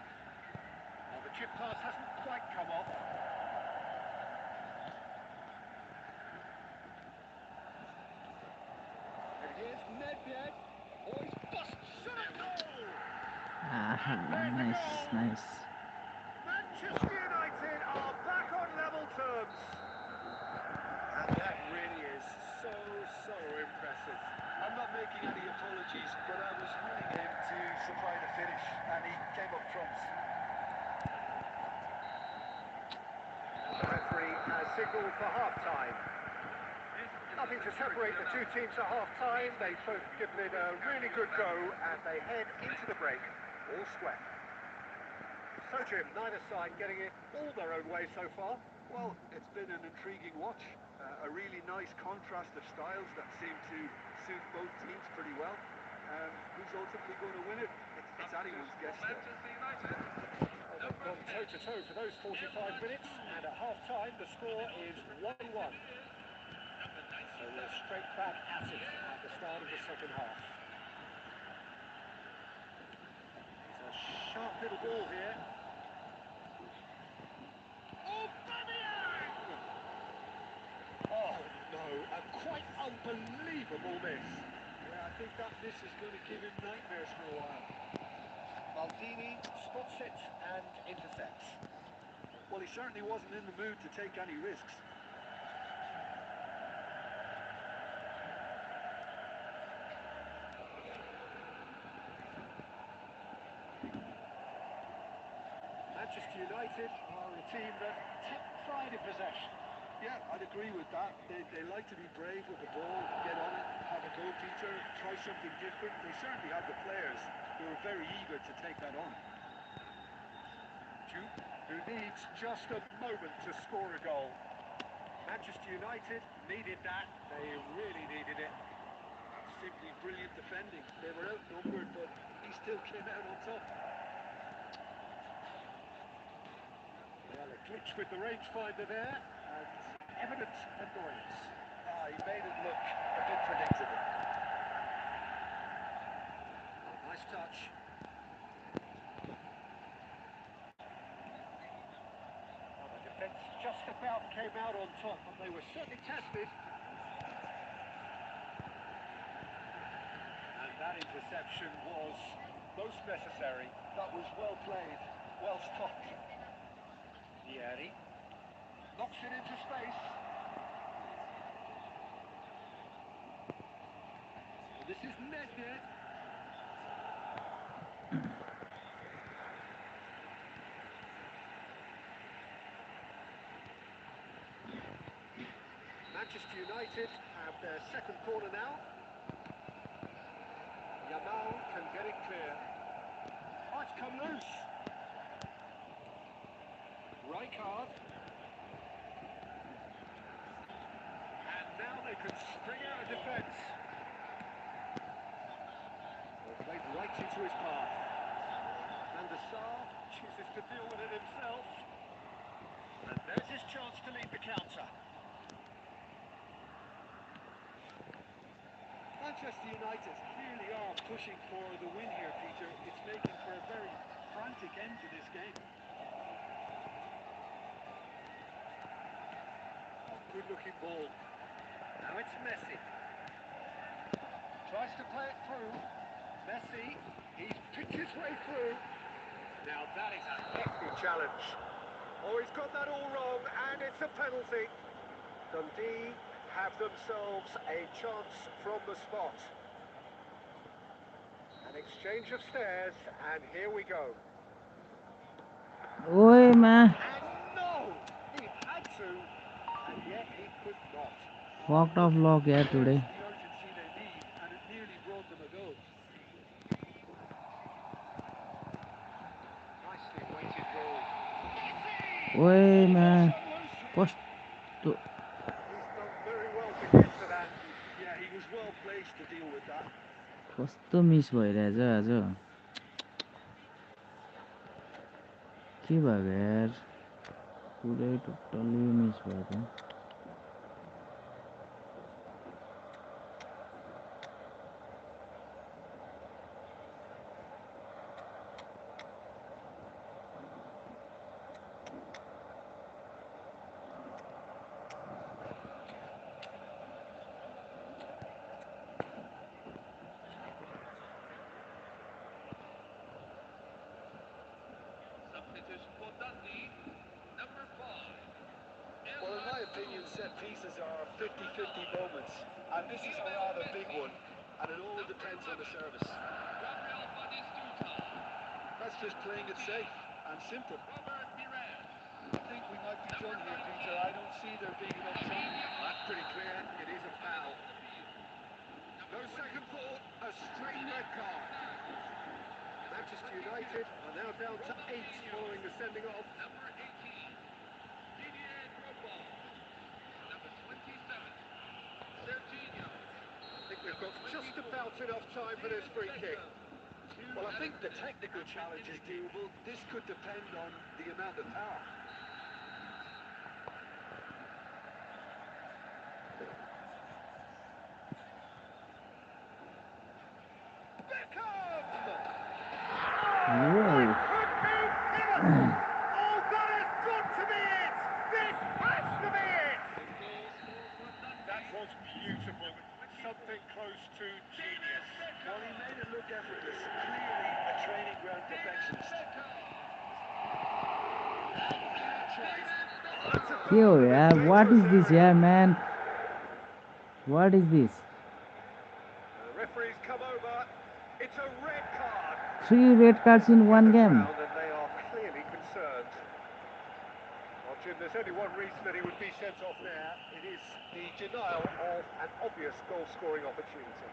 Well, the chip pass hasn't quite come off. And here's Nedved. Oh, he's busts Shot a goal! आहा There's the nice goal! Nice Manchester United are back on level terms. And that really is so impressive. I'm not making any apologies, but I was wanting him to supply the finish, and he came up trumps. And the referee has signalled for half-time. Nothing to separate the two teams at half-time. They've both given it a really good go, and they head into the break all square. So, Jim, neither side getting it all their own way so far. Well, it's been an intriguing watch. A really nice contrast of styles that seem to suit both teams pretty well. Who's ultimately going to win it? It's anyone's guess there. Manchester United. Well, they've gone toe-to-toe for those 45 minutes, and at half-time the score is 1-1. So we're straight back at it at the start of the second half. It's a sharp little ball here. Oh no, a quite unbelievable miss. Yeah, I think that miss is going to give him nightmares for a while. Maldini spots it and intercepts. Well, he certainly wasn't in the mood to take any risks. Manchester United are a team that take pride in possession. Yeah, I'd agree with that. They like to be brave with the ball, get on it, have a go, Peter, try something different. They certainly have the players who are very eager to take that on. Duke, who needs just a moment to score a goal. Manchester United needed that. They really needed it. Simply brilliant defending. They were outnumbered, but he still came out on top. Well, a glitch with the rangefinder there, and evident annoyance. He made it look a bit predictable. Nice touch. Well, the defence just about came out on top, but they were certainly tested. And that interception was most necessary. That was well played, well stopped. Vieri knocks it into space. This is Nedved. Manchester United have their second corner now. Yamal can get it clear. Oh, it's come loose. Rijkaard. And now they can spring out of defence. Well, played right into his path. Van der Sar chooses to deal with it himself. And there's his chance to lead the counter. Manchester United clearly are pushing for the win here, Peter. It's making for a very frantic end to this game. Good-looking ball. Now it's Messi. Tries to play it through. Messi, he's picked his way through. Now that is a hefty challenge. Oh, he's got that all wrong, and it's a penalty. Dundee have themselves a chance from the spot. An exchange of stares, and here we go. Oi, man. And no! He had to, and yet he could not. Fucked off luck here today. The urgency they need, and it nearly brought them a goal. Nicely weighted ball. Oi, man. First. He's done very well to get to that. Yeah, he was well placed to deal with that. कस्तो miss भइरहेछ आज के भयो यार पुरै totally miss भयो त Substitution for Dundee. Number 5. Well, in my opinion, set pieces are 50-50 moments, and this is a rather big one, and it all depends on the service. Gabriel Batistuta. That's just playing it safe and simple. Robert Pires. I think we might be done here, Peter. I don't see there being enough time. That's pretty clear. It is a foul. No second thought. A straight red card. Manchester United are now down to 8 following the sending off. Number 18, Didier Drogba. Number 27, Serginho. I think we've got just about enough time for this free kick. Well, I think the technical challenge is doable. This could depend on the amount of power. Whoa. Could be pivotal. Oh, that has got to be it. This has to be it. That was beautiful. Something close to genius. Well, he made it look effortless. Clearly a training ground perfectionist. Yo, yeah, what is this, yeah, man? What is this? The referee's come over. It's a red card. 3 red cards in one game. And they are clearly concerned. Well, Jim, there's only one reason that he would be sent off there. It is the denial of an obvious goal-scoring opportunity.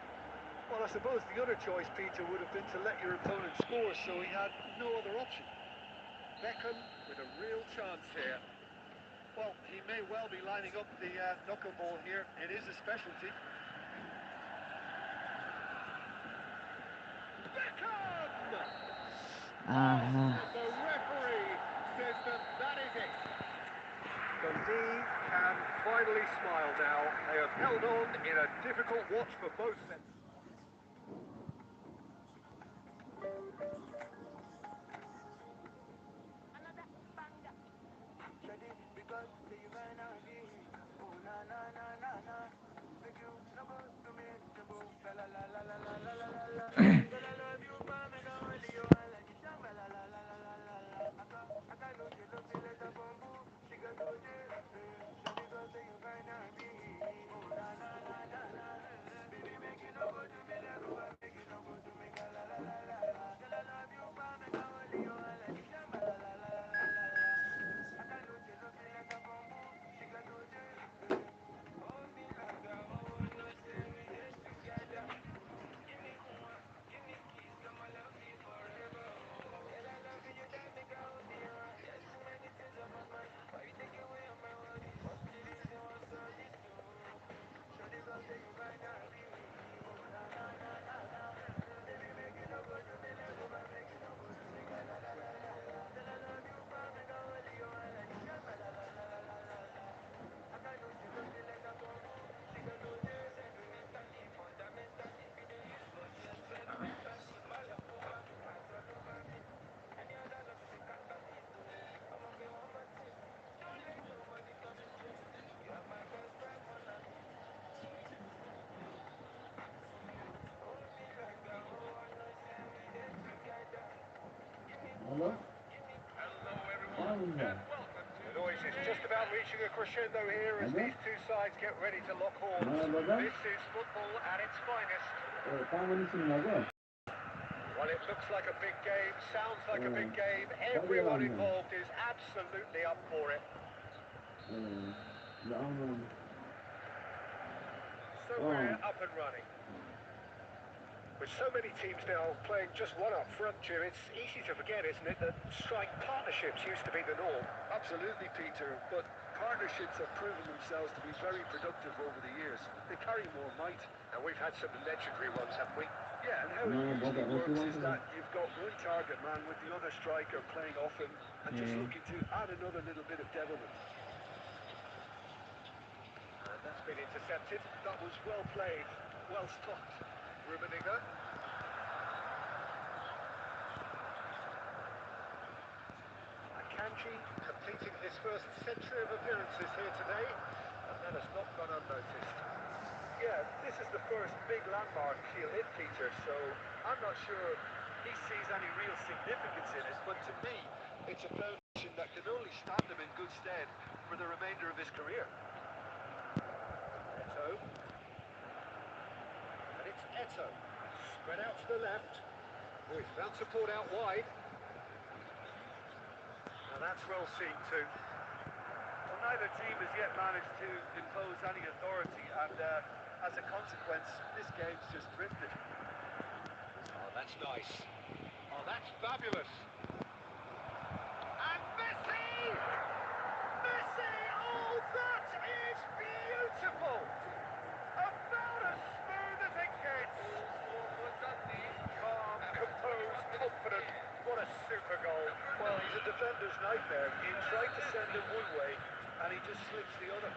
Well, I suppose the other choice, Peter, would have been to let your opponent score, so he had no other option. Beckham with a real chance here. Well, he may well be lining up the knuckleball here. It is a specialty. Beckham! Uh-huh. The referee says that is it. Dundee can finally smile now. They have held on in a difficult watch for both men. Hello? Hello, everyone, and welcome to The noise is just about reaching a crescendo here as these two sides get ready to lock horns. This is football at its finest. काम पनि सुन्नुभएको Well, it looks like a big game, sounds like a big game. Everyone involved is absolutely up for it. So we're up and running. With so many teams now playing just one up front, Jim, it's easy to forget, isn't it, that strike partnerships used to be the norm. Absolutely, Peter, but partnerships have proven themselves to be very productive over the years. They carry more might. And we've had some legendary ones, haven't we? Yeah, and how it usually works is that you've got one target man with the other striker playing off him and just looking to add another little bit of devilment. And that's been intercepted. That was well played, well stopped. Rummenigge. Akanji completing his first century of appearances here today, and that has not gone unnoticed. Yeah, this is the first big landmark he'll hit, Peter, so I'm not sure he sees any real significance in it, but to me, it's a foundation that can only stand him in good stead for the remainder of his career. Eto. And it's Eto. Spread out to the left. Oh, he's found support out wide. Now that's well seen too. Well, neither team has yet managed to impose any authority, and as a consequence, this game's just drifted. Oh, that's nice. Oh, that's fabulous. And Messi! Messi! Oh, that is beautiful! About as smooth as it gets. Calm, composed, confident. What a super goal. Well, he's a defender's nightmare. He tried to send him one way, and he just slips the other.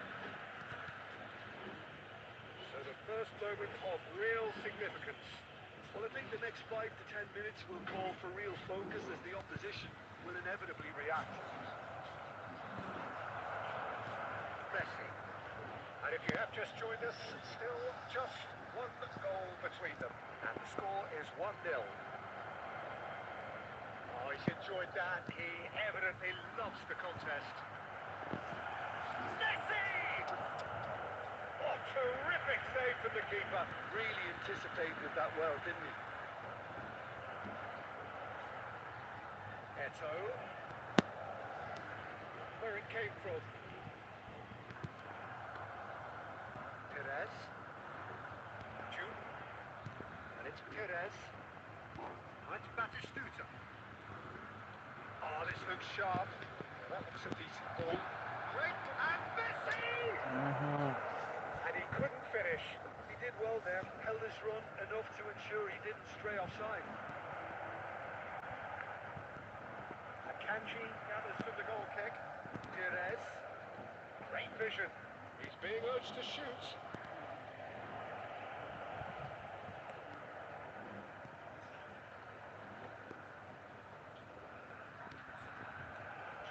So the first moment of real significance. Well, I think the next 5 to 10 minutes will call for real focus as the opposition will inevitably react. Messi. And if you have just joined us, still just one goal between them. And the score is 1-0. Oh, he's enjoyed that. He evidently loves the contest. Messi! What terrific save from the keeper. Really anticipated that well, didn't he? Eto. Where it came from. Perez. June. And it's Perez. Now it's Batistuta. Oh, this looks sharp. That looks a decent ball. Great, and Messi! And he couldn't finish. He did well there, held his run enough to ensure he didn't stray offside. Akanji gathers from the goal kick. Perez. Great vision. He's being urged to shoot.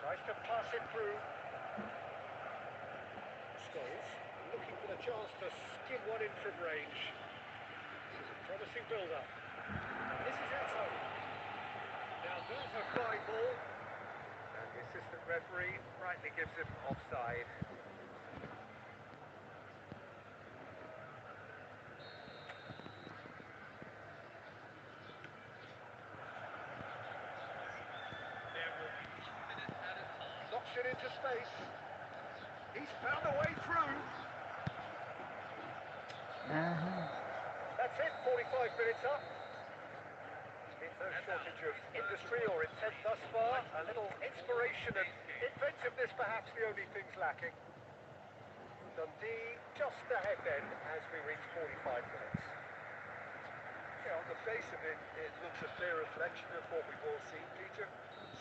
Tries to pass it through. Scholes looking for the chance to skin one in from range. This is a promising build-up. This is Eto. Now there's a fine ball. And the assistant referee rightly gives him offside. Knocks it into space. He's found a way through. That's it, 45 minutes up. Been no shortage of industry or intent thus far. A little inspiration and inventiveness perhaps the only things lacking. Dundee just ahead then as we reach 45 minutes. Yeah, on the face of it, it looks a fair reflection of what we've all seen, Peter.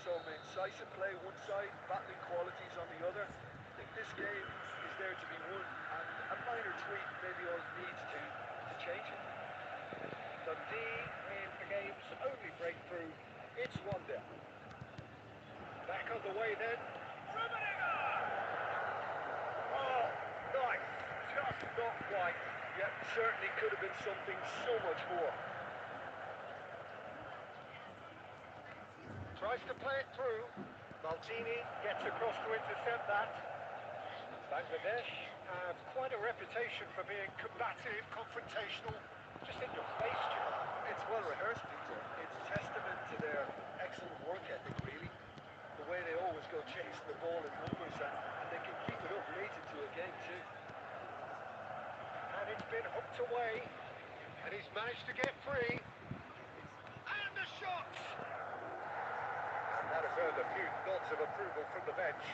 Some incisive play one side, battling qualities on the other. I think this game is there to be won, and a minor tweak maybe all needs to change it. Dundee in the game's only breakthrough. It's 1-0. Back on the way then. Oh, nice. Just not quite. Yeah, certainly could have been something so much more. Tries to play it through. Maldini gets across to intercept that. Bangladesh have quite a reputation for being combative, confrontational, just in your face, Stuart. It's well rehearsed, Peter. It's testament to their excellent work ethic, really. The way they always go chasing the ball in numbers, and they can keep it up late into a game too. And it's been hooked away. And he's managed to get free. And the shot! And that has earned a few nods of approval from the bench.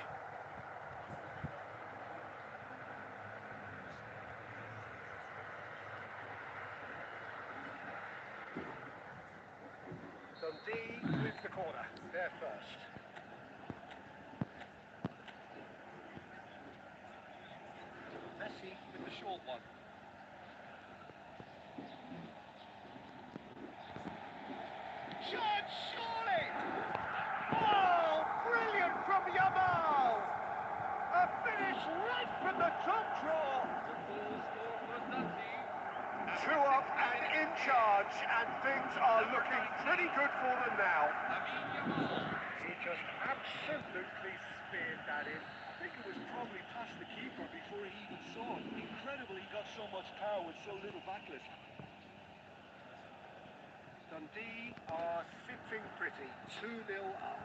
Dundee wins the corner. They're first. Messi with the short one. Shot, surely! Oh, brilliant from Yamal! A finish right from the top draw. The goal scored for Dundee. 2 up and in charge, and things are looking pretty good for them now. Lamine Yamal. He just absolutely speared that in. I think it was probably past the keeper before he even saw it. Incredible he got so much power with so little backlift. Dundee are sitting pretty, 2-0 up.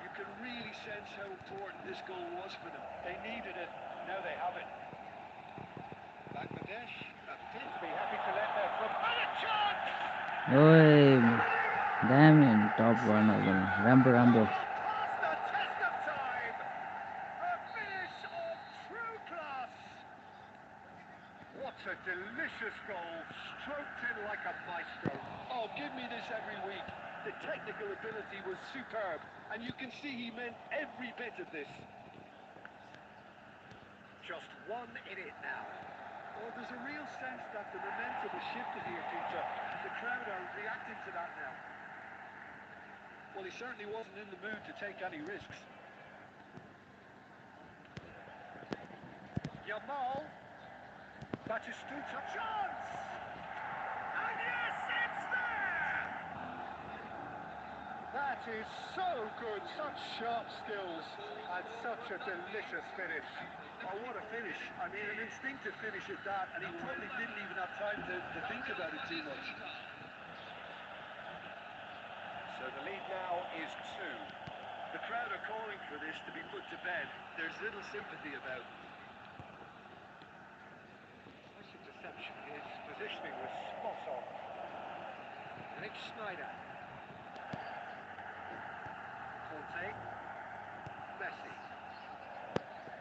You can really sense how important this goal was for them. They needed it, now they have it. Bangladesh appear to be happy to let their from and a chance! Oi. Damn it, top one over. Rambo Rambo. Past the test of time. A finish of true class. What a delicious goal, stroked in like a maestro. Oh, give me this every week. The technical ability was superb, and you can see he meant every bit of this. Just 1 in it now. Oh, there's a real sense that the momentum has shifted here, Peter. The crowd are reacting to that now. Well, he certainly wasn't in the mood to take any risks. Yamal. Batistuta chance. And yes, it's there. That is so good. Such sharp skills and such a delicious finish. Oh, what a finish. I mean, an instinctive finish at that, and he probably didn't even have time to think about it too much. So the lead now is 2. The crowd are calling for this to be put to bed. There's little sympathy about. This interception, his positioning was spot on. And it's Schneider. Conte. Messi.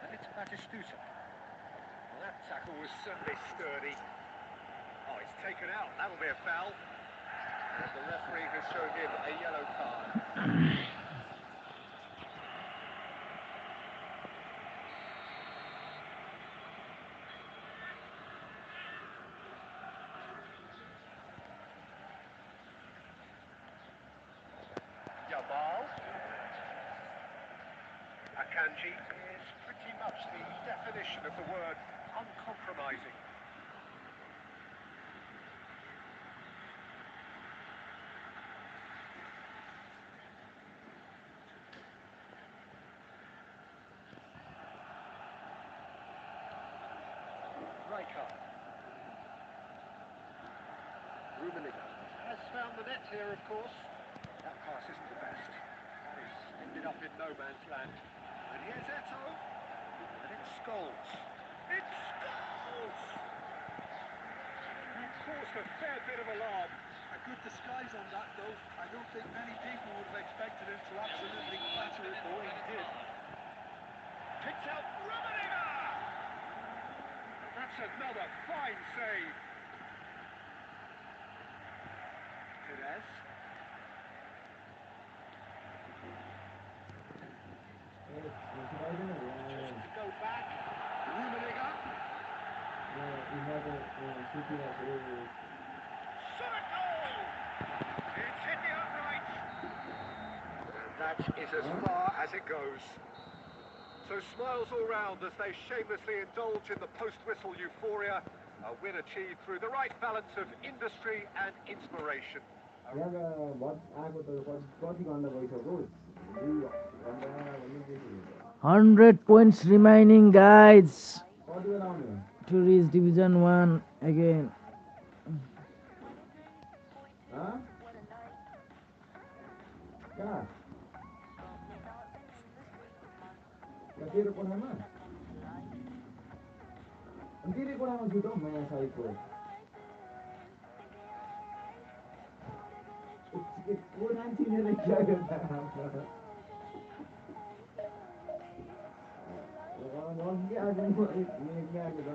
And it's Batistuta. Well, that tackle was certainly sturdy. Oh, it's taken out. That'll be a foul. And the referee has shown him a yellow card. Yamal. Akanji is pretty much the definition of the word uncompromising. Rijkaard. Rummenigge has found the net here, of course. That pass isn't the best. That is ended up in no man's land. And here's Eto. And it's Scholes. It's Scholes! That caused a fair bit of alarm. A good disguise on that, though. I don't think many people would have expected him to absolutely batter it the way he did. Picked out Rummenigge! And that's another fine save. Perez. Just to go back. Rummenigge. Shot goal! It's hit the upright. And that is as far as it goes. So smiles all round as they shamelessly indulge in the post-whistle euphoria. A win achieved through the right balance of industry and inspiration. आएको त कति घन्टा भइसक्यो 2 घन्टा भन्ने बेसी 100 points remaining, guys, कति बेला आउने to reach Division 1 again. कहाँ तेरो कोठामा तेरो कोठामा छु त हौ नयाँ साइडको कोठा चिनेर क्या गर्दा अघि आएको मेघमा आएको त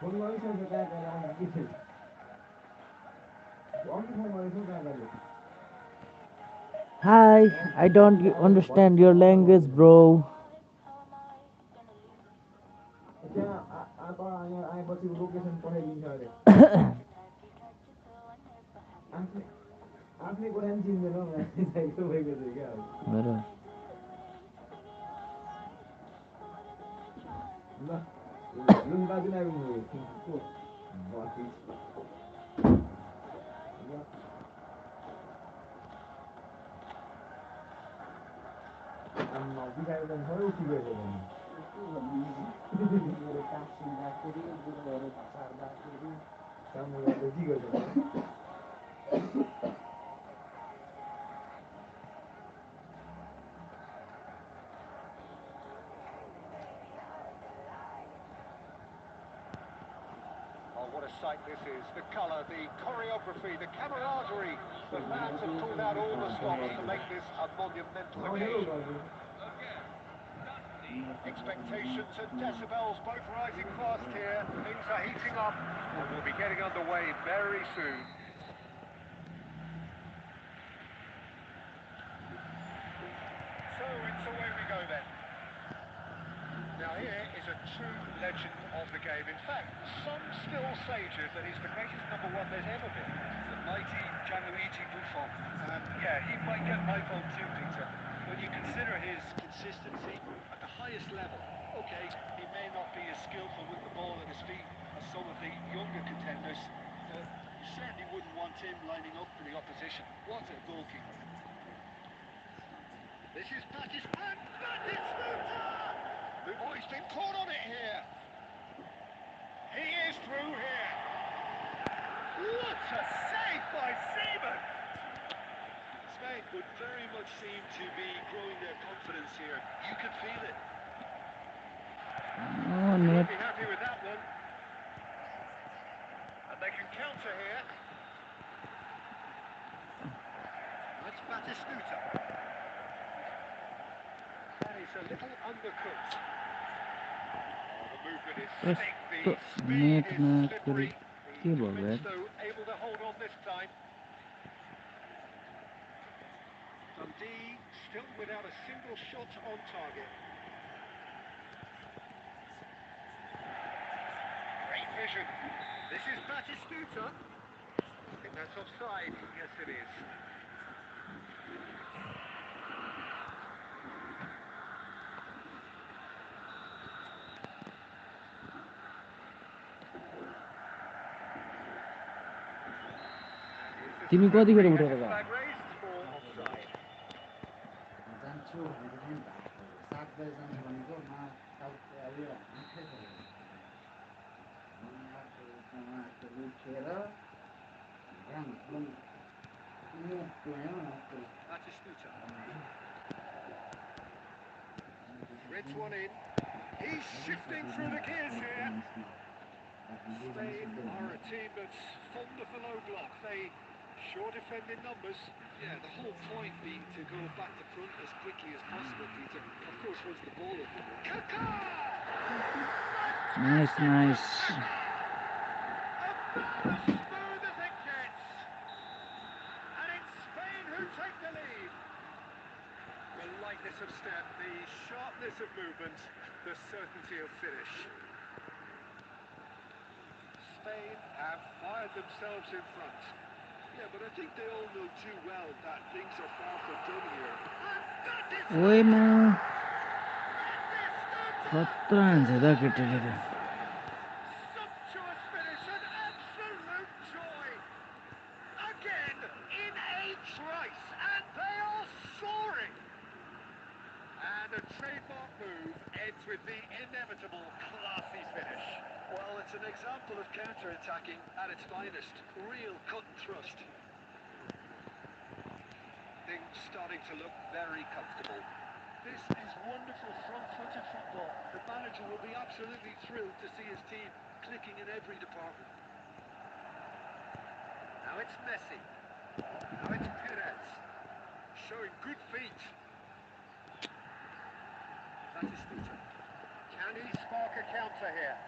फोन गरिसक्यो कहाँ कहाँ आएको कि अघि फोन गरेको कहाँ कहाँ Hi, I don't understand your language, bro. त्यहाँ यहाँ आएपछि लोकेसन पठाइदिन्छ अरे आफ्नै कुरा नि चिन्दैन यस्तो भइको थियो क्या Better. ल लुङ दाजु आइपुग्नु बिगाएर जानु सबै उठि गएको मेरो काठ सुन्दाखेरि बुढोहरू छार्दाखेरि काम गर्दै के गर्छ sight this is. The colour, the choreography, the camaraderie. The fans have pulled out all the stops to make this a monumental occasion. Expectations and decibels both rising fast here. Things are heating up and we'll be getting underway very soon. So it's away we go then. Now here is a true legend of the game. In fact, some still sages that he's the greatest number one there's ever been. The mighty Gianluigi Buffon. Yeah, he might get my vote too, Peter. When you consider his consistency at the highest level, okay, he may not be as skillful with the ball at his feet as some of the younger contenders, but you certainly wouldn't want him lining up for the opposition. What a goalkeeper. This is Battistuta! Oh, he's been caught on it here. He is through here. What a save by Seaman! Spain would very much seem to be growing their confidence here. You can feel it. Oh, He net. won't be happy with that one. And they can counter here. That's Battistuta. And he's a little undercooked. Oh, the movement is Yes, slick. The so speed net is में slippery. के The भयो defense, यार? though, able to hold on this time. Dundee still without a single shot on target. Great vision. This is Battistuta. I think that's offside. Yes, it is. तिमी कतिखेर उठेर गयो? Flag raised for offside. जान्छु भनेको पनि भएको 7 बजे जान्छु भनेको उठेर उठेर Battistuta. Threads one in. He's shifting through the gears here. Spain are a team that's fond of the low block. They sure defend in numbers. Yeah, the whole point being to go back to front as quickly as possible, Peter. Of course, once the ball is there. Kaka! Nice, nice. About as smooth as it gets. And it's Spain who take the lead. The lightness of step, the sharpness of movement, the certainty of finish. Spain have fired themselves in front. Yeah, but I think they all know too well that things are far from done here. ओए म खतरा हुन्छ त केटीले त Sumptuous finish and absolute joy. Again in a trice, and they are soaring. And a trademark move ends with the inevitable classy finish. Well, it's an example of counter-attacking at its finest. Real cut and thrust. Things starting to look very comfortable. This is wonderful front-footed football. The manager will be absolutely thrilled to see his team clicking in every department. Now it's Messi. Now it's Perez. Showing good feet. Battistuta. Can he spark a counter here?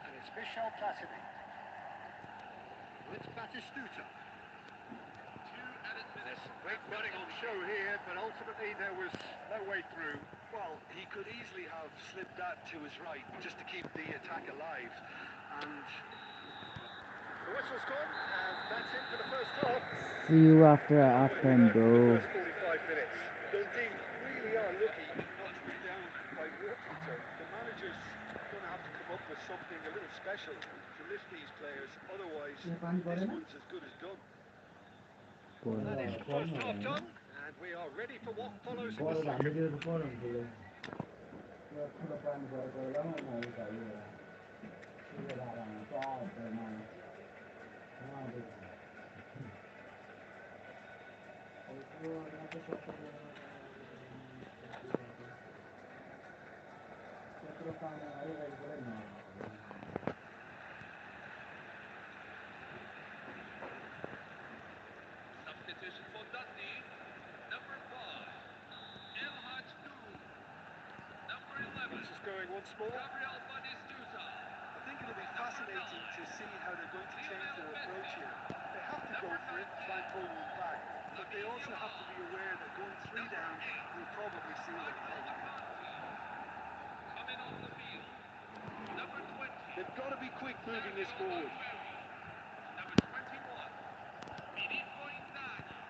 And it's Michel Platini. It's Battistuta. 2 added minutes. Great running on show here, but ultimately there was no way through. Well, he could easily have slipped that to his right just to keep the attack alive. And The whistle's gone, and that's it for the first half. See you after halftime, For the bro. first 45 minutes. Dundee really are lucky not to be down by more, Peter. The manager's going to have to come up with something a little special to lift these players. Otherwise, this one's as good as done. That is the first half done, and we are ready for what follows in the बल second. हामीतिर त पढ्नु ठुलो पानी परेको बेलामा उनीहरू चाहियो त्यत्रो पानी आइरहेको substitution for Dundee. Number 5, El Hadj Noor. Number 11, This is going once more. Gabriel Batistuta. I think it'll be fascinating to see how they're going to change their approach here. They have to go for it, try and pull one back, but they also have to be aware that going three down will probably seal their fate. Coming on the field. Number 20. They've got to be quick moving this forward. Number 21. Filippo Inzaghi.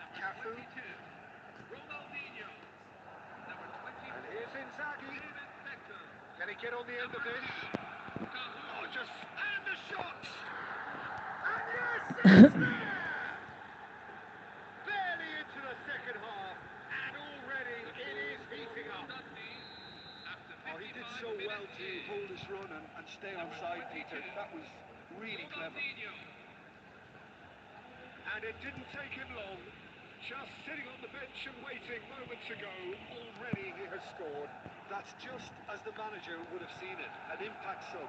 Number Cafu. 22. Ronaldinho. Number 24. And here's Inzaghi. David Beckham. Can he get on the end of this? Oh, just... And the shot! And yes, it's there! Barely into the second half, and already it is heating up. Oh, he did so well to hold his run and stay on side, Peter. That was really clever. And it didn't take him long. Just sitting on the bench and waiting moments ago, already he has scored. That's just as the manager would have seen it, an impact sub.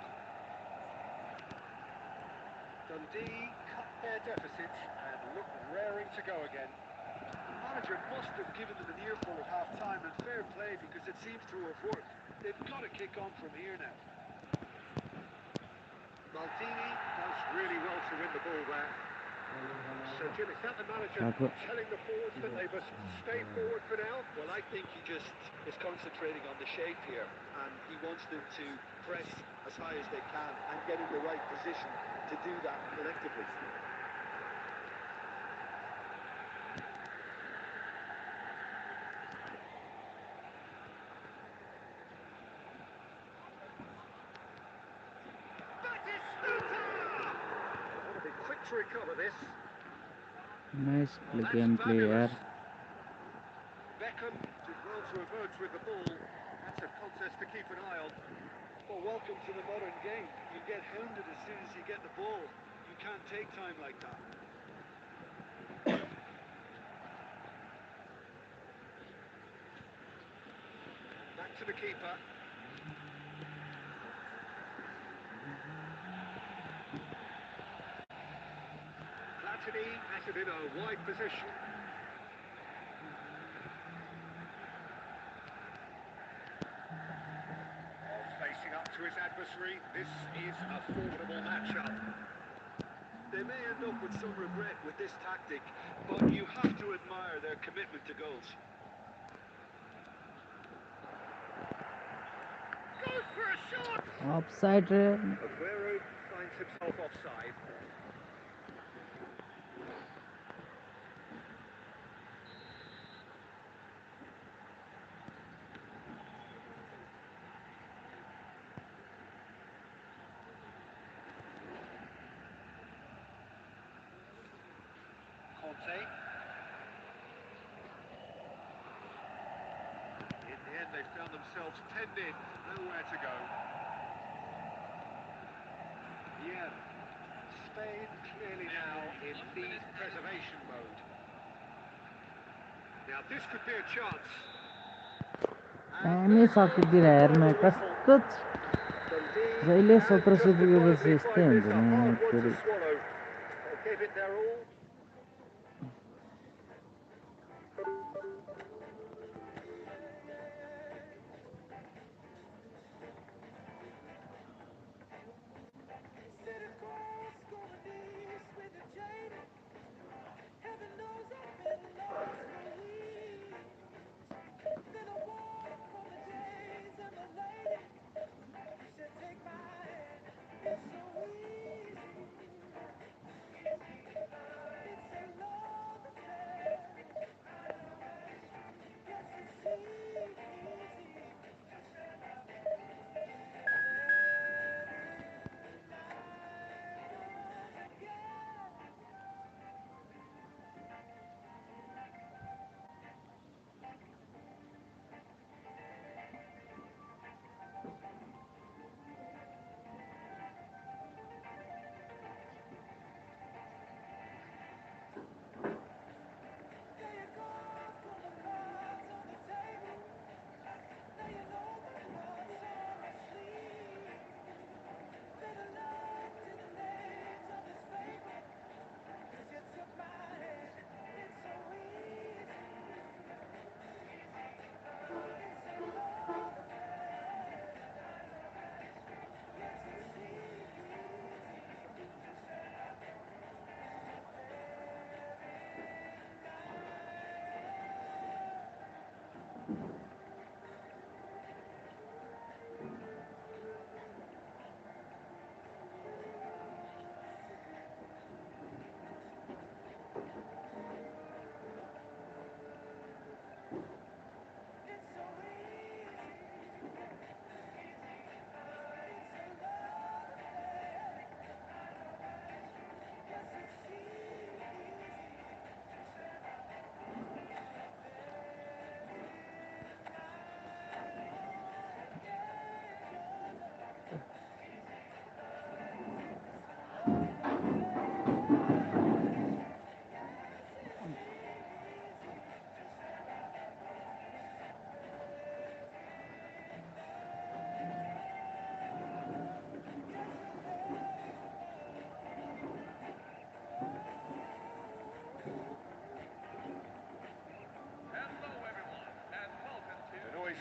Dundee cut their deficits and look raring to go again. The manager must have given them an earful at half-time, and fair play because it seems to have worked. They've got to kick on from here now. Maldini does really well to win the ball there. So, Jim, is that the manager telling the forwards that they must stay forward for now? Well, I think he just is concentrating on the shape here, and he wants them to press as high as they can and get in the right position to do that collectively. Want to be quick to recover this. Nice Well, gameplay, yaar. Beckham did well to emerge with the ball. That's a contest to keep an eye on. Well, welcome to the modern game. You get hounded as soon as you get the ball. You can't take time like that. Back to the keeper. Platini met it in a wide position. Facing up to his adversary, this is a formidable matchup. They may end up with some regret with this tactic, but you have to admire their commitment to goals. Goes for a shot! Offside. Aguero finds himself offside. Conte. In the end, they found themselves penned in, nowhere to go. Yeah, Spain clearly now in lead preservation mode. Now this could be a chance. Time सकिदिएर हेर्न कस्तो जहिले 1700 पुगेपछि यस्तै हुन्छ नि फेरि Gave it their all.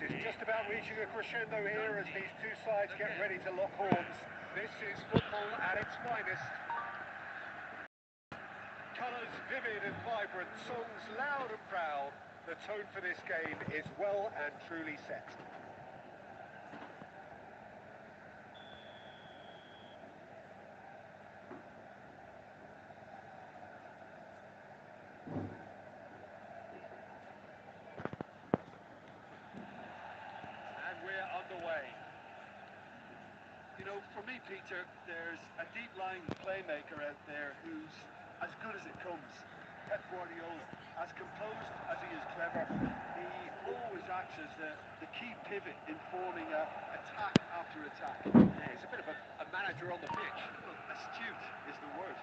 is just about reaching a crescendo here as these two sides get ready to lock horns. This is football at its finest. Colours vivid and vibrant, songs loud and proud. The tone for this game is well and truly set. And we're underway. You know, for me, Peter, there's a deep-lying playmaker out there who's as good as it comes. Pep Guardiola. As composed as he is clever, he always acts as the key pivot in forming attack after attack. Yeah, he's a bit of a manager on the pitch. Well, astute is the word.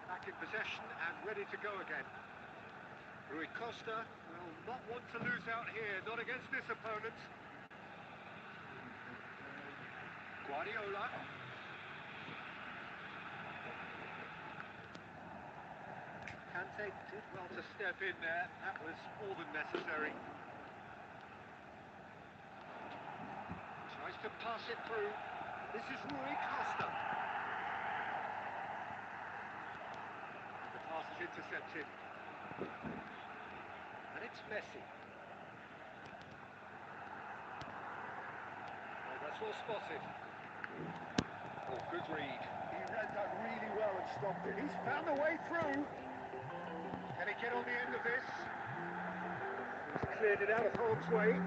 Back in possession and ready to go again. Rui Costa will not want to lose out here, not against this opponent. Guardiola. Kante did well to step in there. That was more than necessary. Tries to pass it through. This is Rui Costa. The pass is intercepted. And it's Messi. Oh, that's well spotted. Oh, good read. He read that really well and stopped it. He's found a way through. Can he get on the end of this? He's cleared it out of harm's way.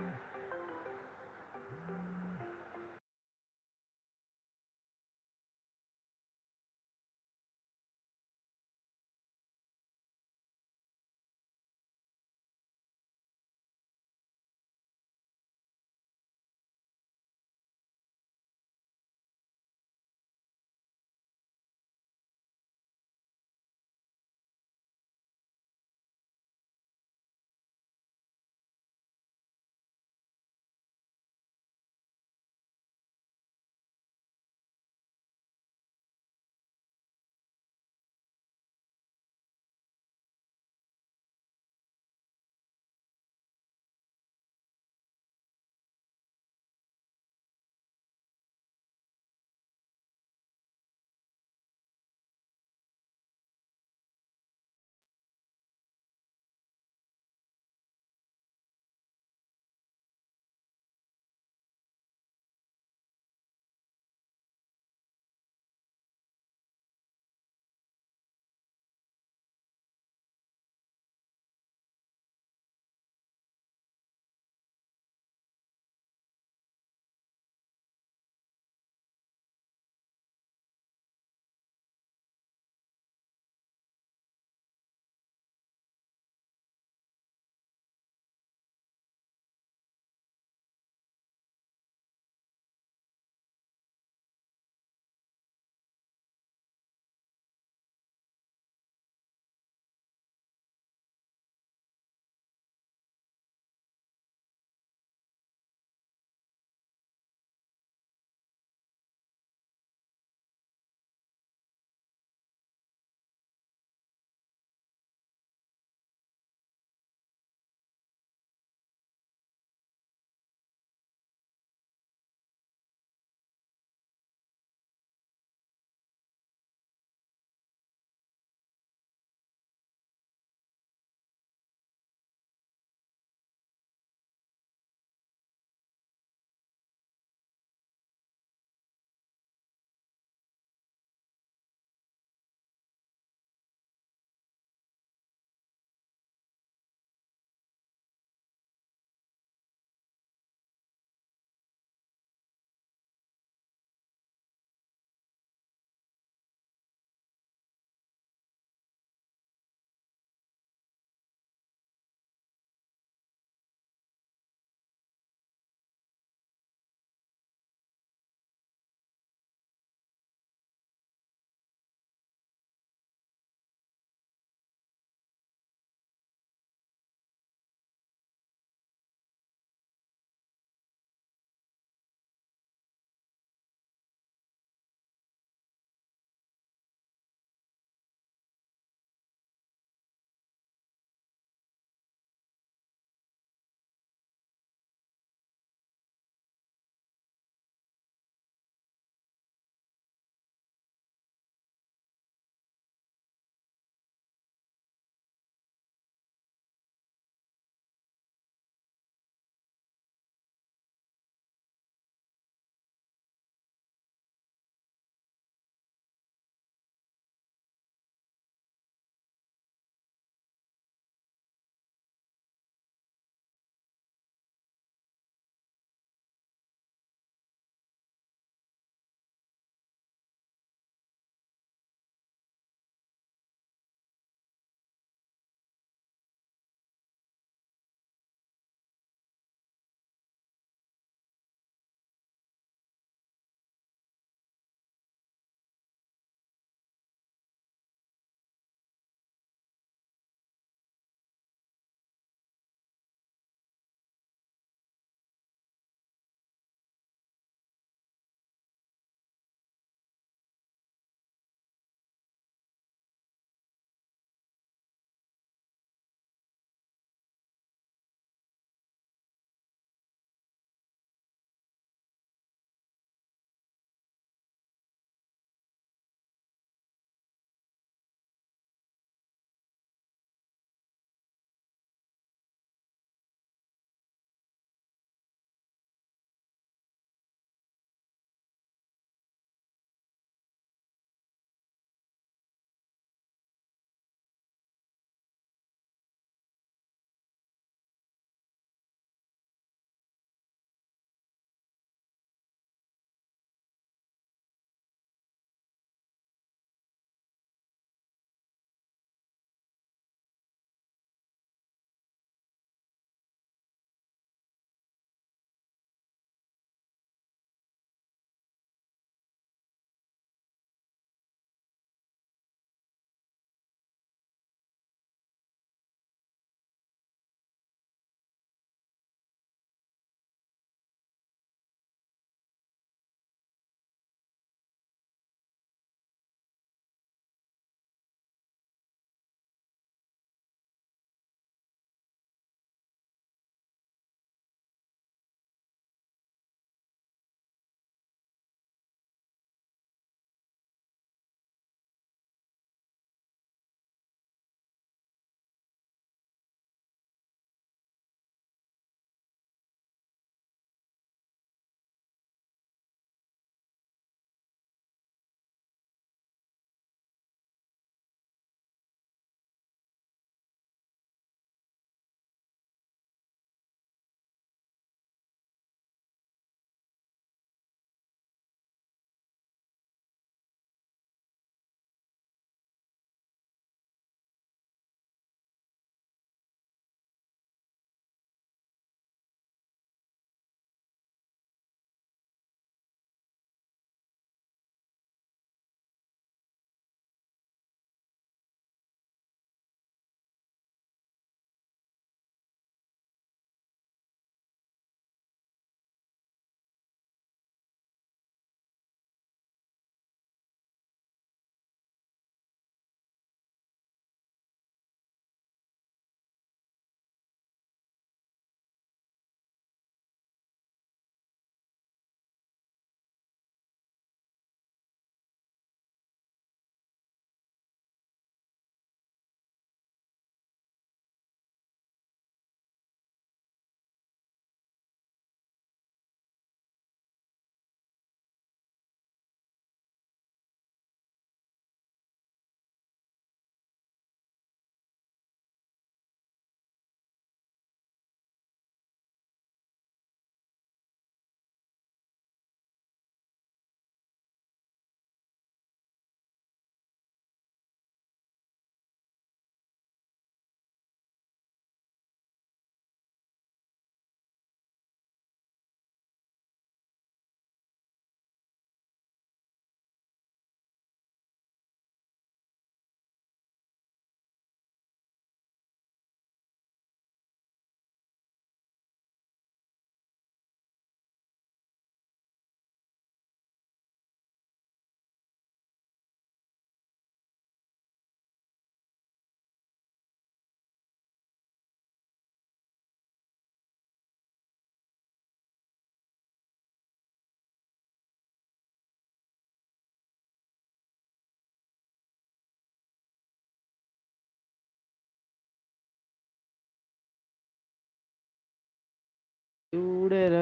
उडेर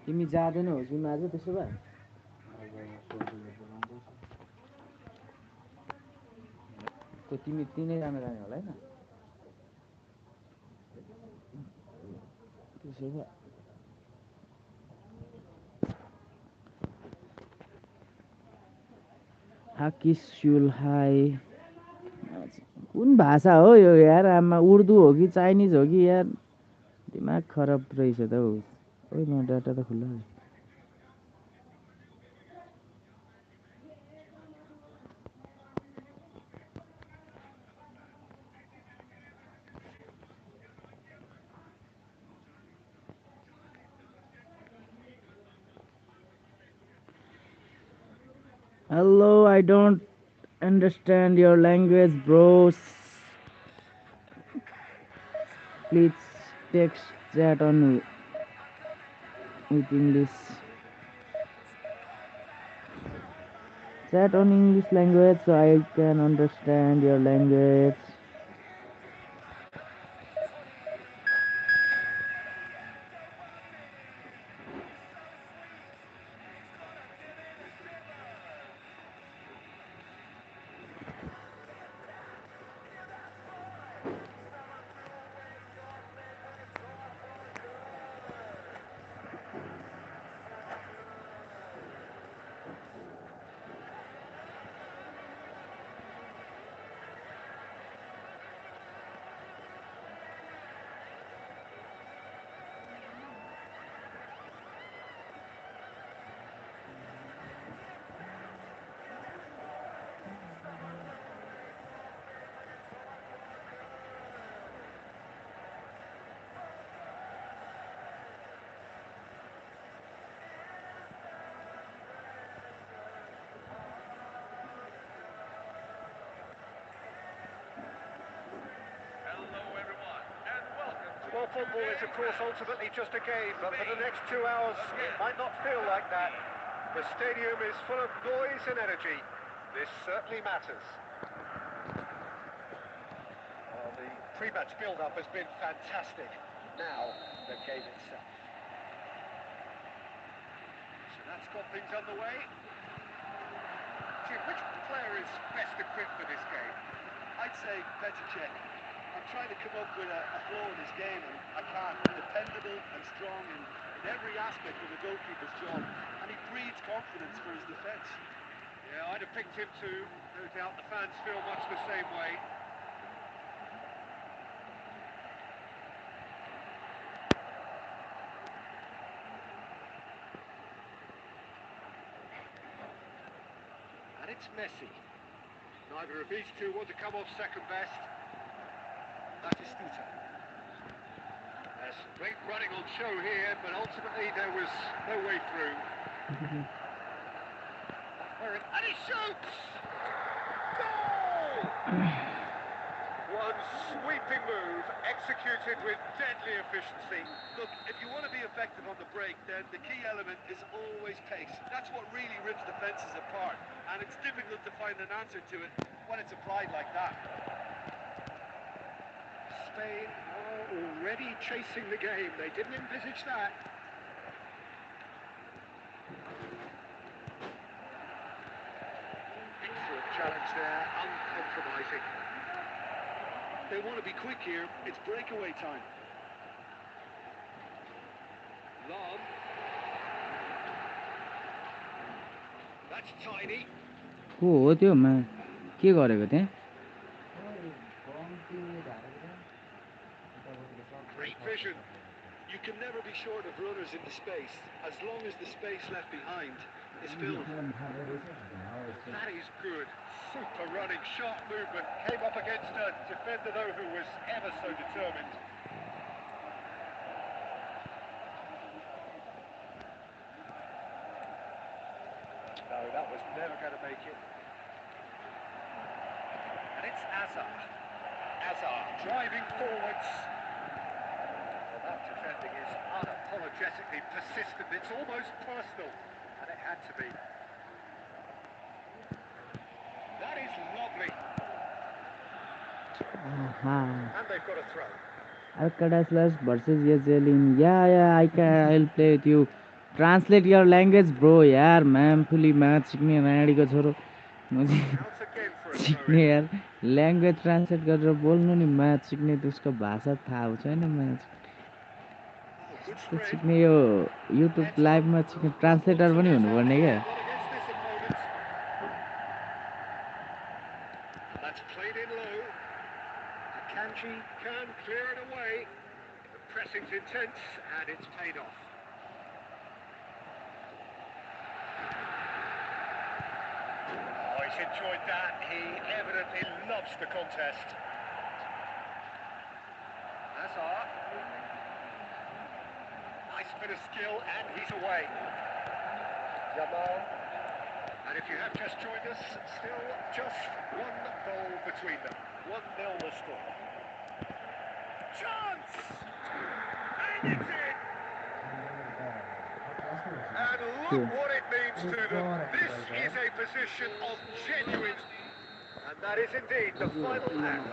तिमी जाँदैनौ gym आज त्यसो भए त्यो तिमी तिनैजना जाने होला होइन त्यसो भए हाकिस्युल हाई कुन भाषा हो यो यार आमा उर्दू हो कि चाइनिज हो कि यार दिमाग खराब रहेछ त हौ ओइ म डाटा त खुल्ला है Hello, I don't understand your language, bros. Please text chat on with English. Chat on English language so I can understand your language. Hello, everyone, and welcome to Well, football is, of course, ultimately just a game, but for the next 2 hours, it might not feel like that. The stadium is full of noise and energy. This certainly matters. Well, the pre-match build-up has been fantastic. Now, the game itself. So that's got things underway. Jim, which player is best equipped for this game? I'd say Petr. I'm trying to come up with a flaw in his game, and I can't. Dependable and strong in every aspect of a goalkeeper's job, and he breeds confidence for his defence. Yeah, I'd have picked him too. No doubt the fans feel much the same way. And it's Messi. Neither of these two want to come off second best. Batistuta. There's great running on show here, but ultimately there was no way through. And he shoots! Goal! One sweeping move, executed with deadly efficiency. Look, if you want to be effective on the break, then the key element is always pace. That's what really rips defences apart, and it's difficult to find an answer to it when it's applied like that. Spain are already chasing the game. They didn't envisage that. Excellent challenge there, uncompromising. They want to be quick here. It's breakaway time. Long. That's tiny. को हो त्यो के गरेको त्यहाँ Great vision. You can never be short of runners in the space, as long as the space left behind is filled. That is good. Super running, sharp movement. Came up against a defender, though, who was ever so determined. No, that was never going to make it. And it's Hazard. Hazard driving forwards. Well, that defending is unapologetically persistent. It's almost personal. And it had to be. That is lovely. Aha. And they've got a throw. Alcatraz versus Yazeli in I'll play with you. Translate your language, bro. यार ma'am fully math सिक्ने नानीको छोरो मुझे Out again for a throw सिक्ने in. यार language translate गरेर बोल्नु नि म्याथ सिक्ने त्यसको भाषा थाहा छैन म्याथ Oh, good त्यो spread. सिक्ने यो युट्युब लाइभमा सिक्ने ट्रान्सलेटर पनि हुनुपर्ने क्या Not against this opponent. That's played in low. Akanji can clear it away. The pressing's intense and it's paid off. Oh, he's enjoyed that. He evidently loves the contest. Hazard. Nice bit of skill and he's away. Jamal. And if you have just joined us, still just one goal between them. 1-0 the score. Chance! And it's in! And look what it means to them. This is a position of genuine... And that is indeed the final act.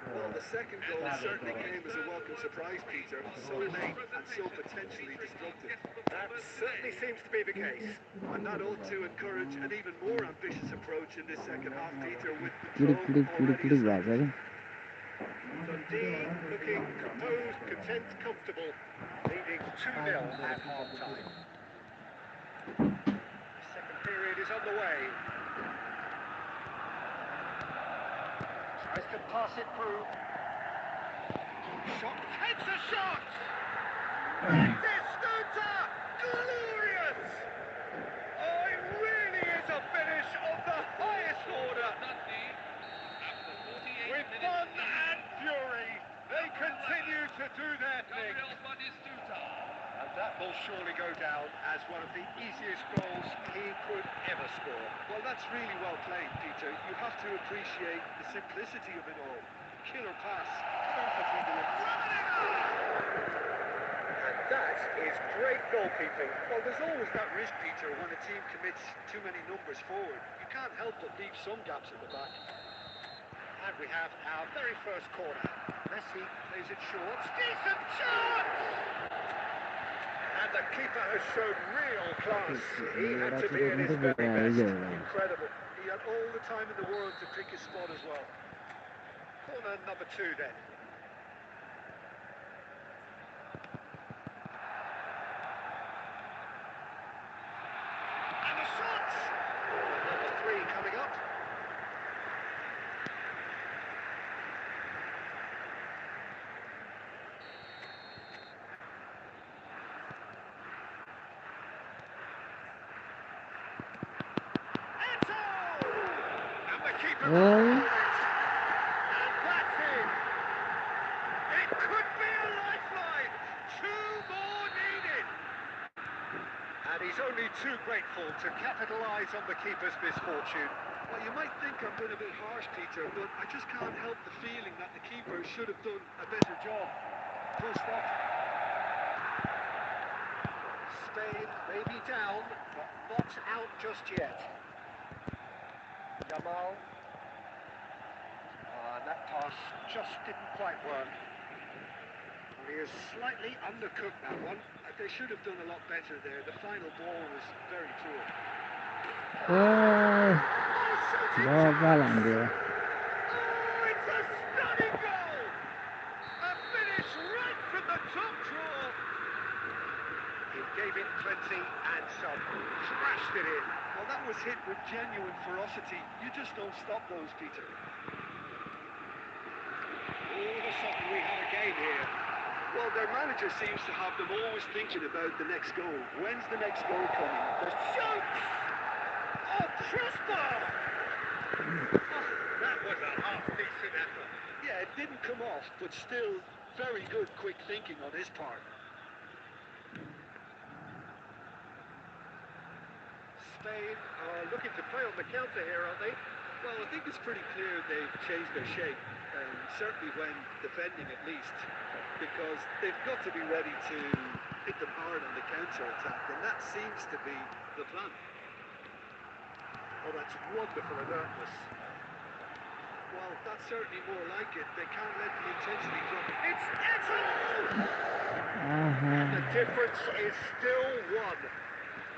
Well, the second goal certainly came as a welcome surprise, Peter. So late and so potentially destructive. That certainly seems to be the case. And that ought to encourage an even more ambitious approach in this second half, Peter, with the किडिक draw किडिक किडिक already किडिक भएको छ कि Dundee looking composed, content, comfortable, leading 2-0 at half-time. Second period is underway. Tries to pass it through. Shot, heads a shot! Batistuta! Glorious! Oh, it really is a finish of the highest order. Dundee, after 48 With minutes, fun and fury, they continue to do their thing. Gabriel Batistuta. And that will surely go down as one of the easiest goals he could ever score. Well, that's really well played, Peter. You have to appreciate the simplicity of it all. Killer pass, perfectly delivered. And that is great goalkeeping. Well, there's always that risk, Peter, when a team commits too many numbers forward. You can't help but leave some gaps at the back. And we have our very first corner. Messi plays it short. Decent chance! And the keeper has shown real class. He had to be at his very best. Incredible. He had all the time in the world to pick his spot as well. Corner number 2 then. And the shot! Number 3 coming up. And the keeper Well. and that's in. It could be a lifeline. 2 more needed. And he's only too grateful to capitalise on the keeper's misfortune. Well, you might think I'm being a bit harsh, Peter, but I just can't help the feeling that the keeper should have done a better job. Full stop. Spain may be down, but not out just yet. Jamal. And that pass just didn't quite work. He is slightly undercooked that one. They should have done a lot better there. The final ball was very poor. बल हान्दियो Oh, it's a stunning goal! A finish right from the top draw. He gave it plenty and some. Smashed it in. Well, that was hit with genuine ferocity. You just don't stop those, Peter. All of a sudden we have a game here. Well, their manager seems to have them always thinking about the next goal. When's the next goal coming? The shot! Oh, Trusper! That was a half-decent effort. Yeah, it didn't come off, but still very good quick thinking on his part. Spain are looking to play on the counter here, aren't they? Well, I think it's pretty clear they've changed their shape, certainly when defending at least, because they've got to be ready to hit them hard on the counter-attack, and that seems to be the plan. Oh, that's wonderful alertness. Well, that's certainly more like it. They can't let the intensity drop. It's Eto! And the difference is still one,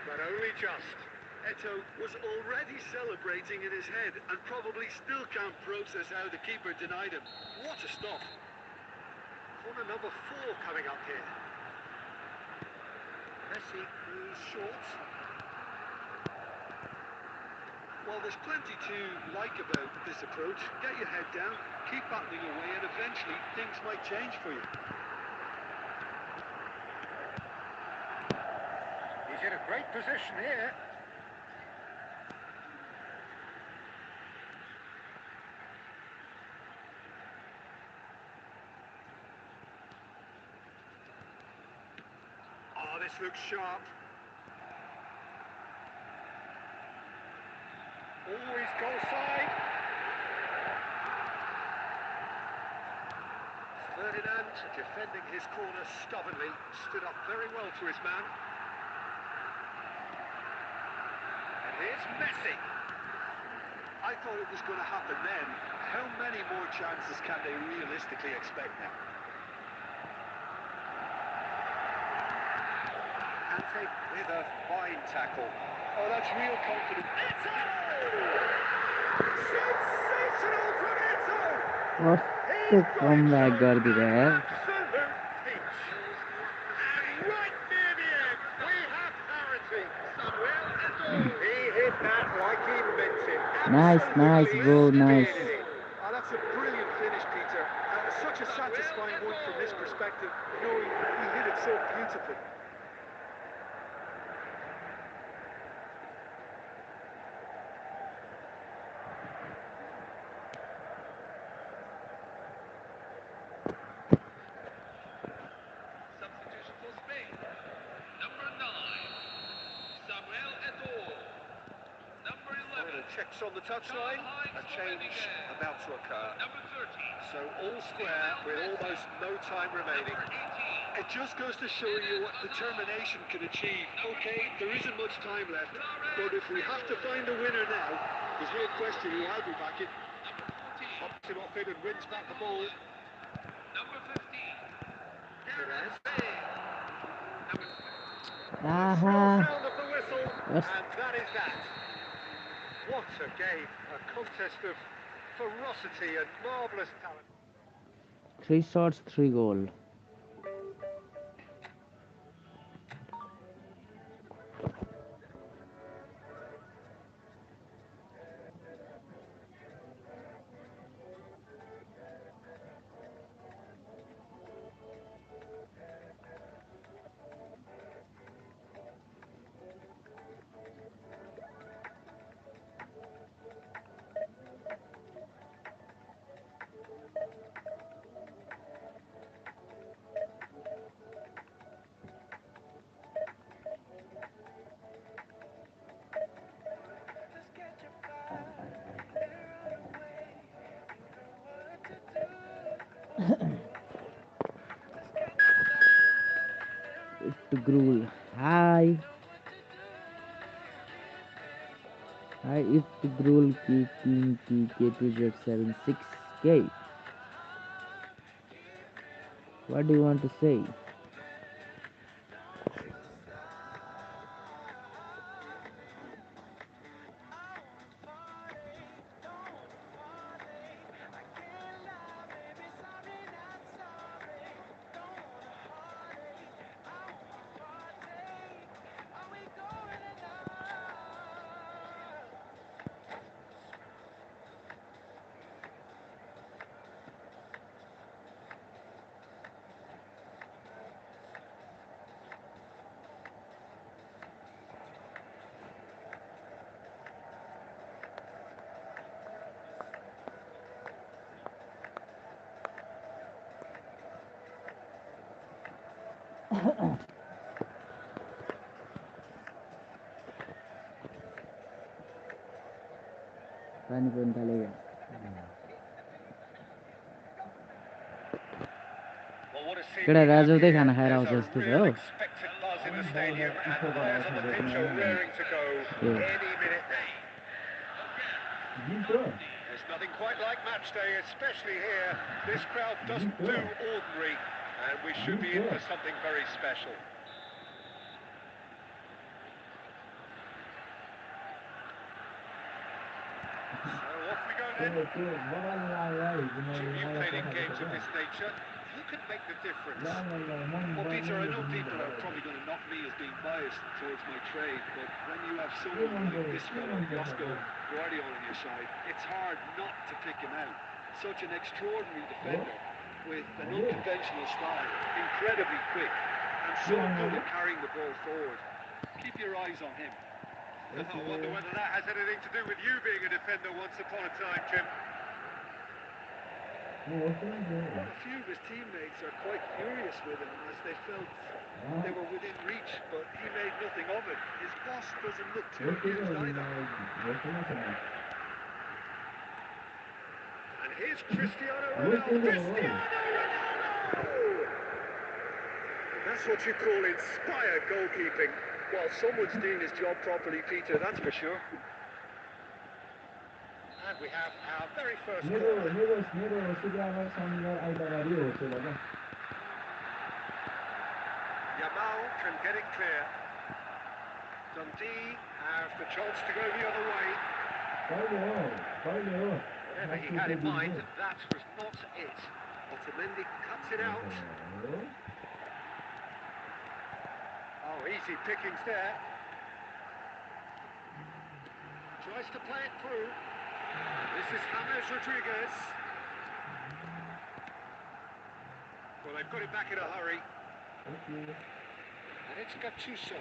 but only just. Eto was already celebrating in his head and probably still can't process how the keeper denied him. What a stop. Corner number 4 coming up here. Messi moves short. Well, there's plenty to like about this approach. Get your head down, keep battling away, and eventually things might change for you. He's in a great position here. Oh, this looks sharp. Always goal side. Ferdinand, defending his corner stubbornly, stood up very well to his man. And here's Messi. I thought it was going to happen then. How many more chances can they realistically expect now? Ante with a fine tackle. Oh, that's real confidence. Eto! Sensational from Eto! कस्तो comeback गरिदिएर यार Absolute peach. And right near the end, we have parity. Samuel Eto'o. He hit that like he meant it. Nice, nice, bro, nice. Oh, that's a brilliant finish, Peter. Such a satisfying one from this perspective, knowing he hit it so beautifully. Substitution for Spain. Number 9, Samuel Eto'o. Number 11, Final checks on the touchline. A change about to occur. number 30, So all square with almost no time remaining. number 18. It just goes to show you what determination can achieve. Okay, there isn't much time left, but if we have to find a winner now, there's no question who I'll be backing. Number 14, Pops it off in and wins back the ball. number 15, Perez. number आहा Sound of the whistle, Yes. and that is that. What a game, a contest of ferocity and marvellous talent. 3 shots 3 goal It grew. Hi. Hi, if the Grul King K2Z76K. What do you want to say? पानी पनि थालेको Well, what a scene केटा we have राजौँदै here. खाना खाएर There's आउँछ a जस्तो छ real हो expected buzz in the stadium, and the players on the pitch are raring to go Yeah. any minute now. जित्रो There's Nothing quite like match day, especially here. This crowd doesn't do ordinary, and we should be in for something very special. So off we go then. त्यो बगान लाग्यो You've played in games of this nature. Who can make the difference? Well, Peter, I know people are probably going to knock me as being biased towards my trade, but when you have someone like this fellow, Josko Guardiola, on your side, it's hard not to pick him out. Such an extraordinary defender with an unconventional style, incredibly quick, and so good at carrying the ball forward. Keep your eyes on him. I wonder whether that has anything to do with you being a defender once upon a time, Jim. Well, a few of his teammates are quite furious with him as they felt they were within reach, but he made nothing of it. His boss doesn't look too amused either. And here's Cristiano Ronaldo. Cristiano Ronaldo! That's what you call inspired goalkeeping. Well, someone's doing his job properly, Peter, that's for sure. And we have our very first मेरो corner. मेरो शुक्रबार शनिबार आइतबार हो त्यो होला Yamal can get it clear. Dundee has the chance to go the other way. कहिले हो Whatever he had in mind, that was not it. Otamendi cuts it out. Oh, easy pickings there. Tries to play it through. This is James Rodriguez. Well, they've got it back in a hurry. And it's Gattuso.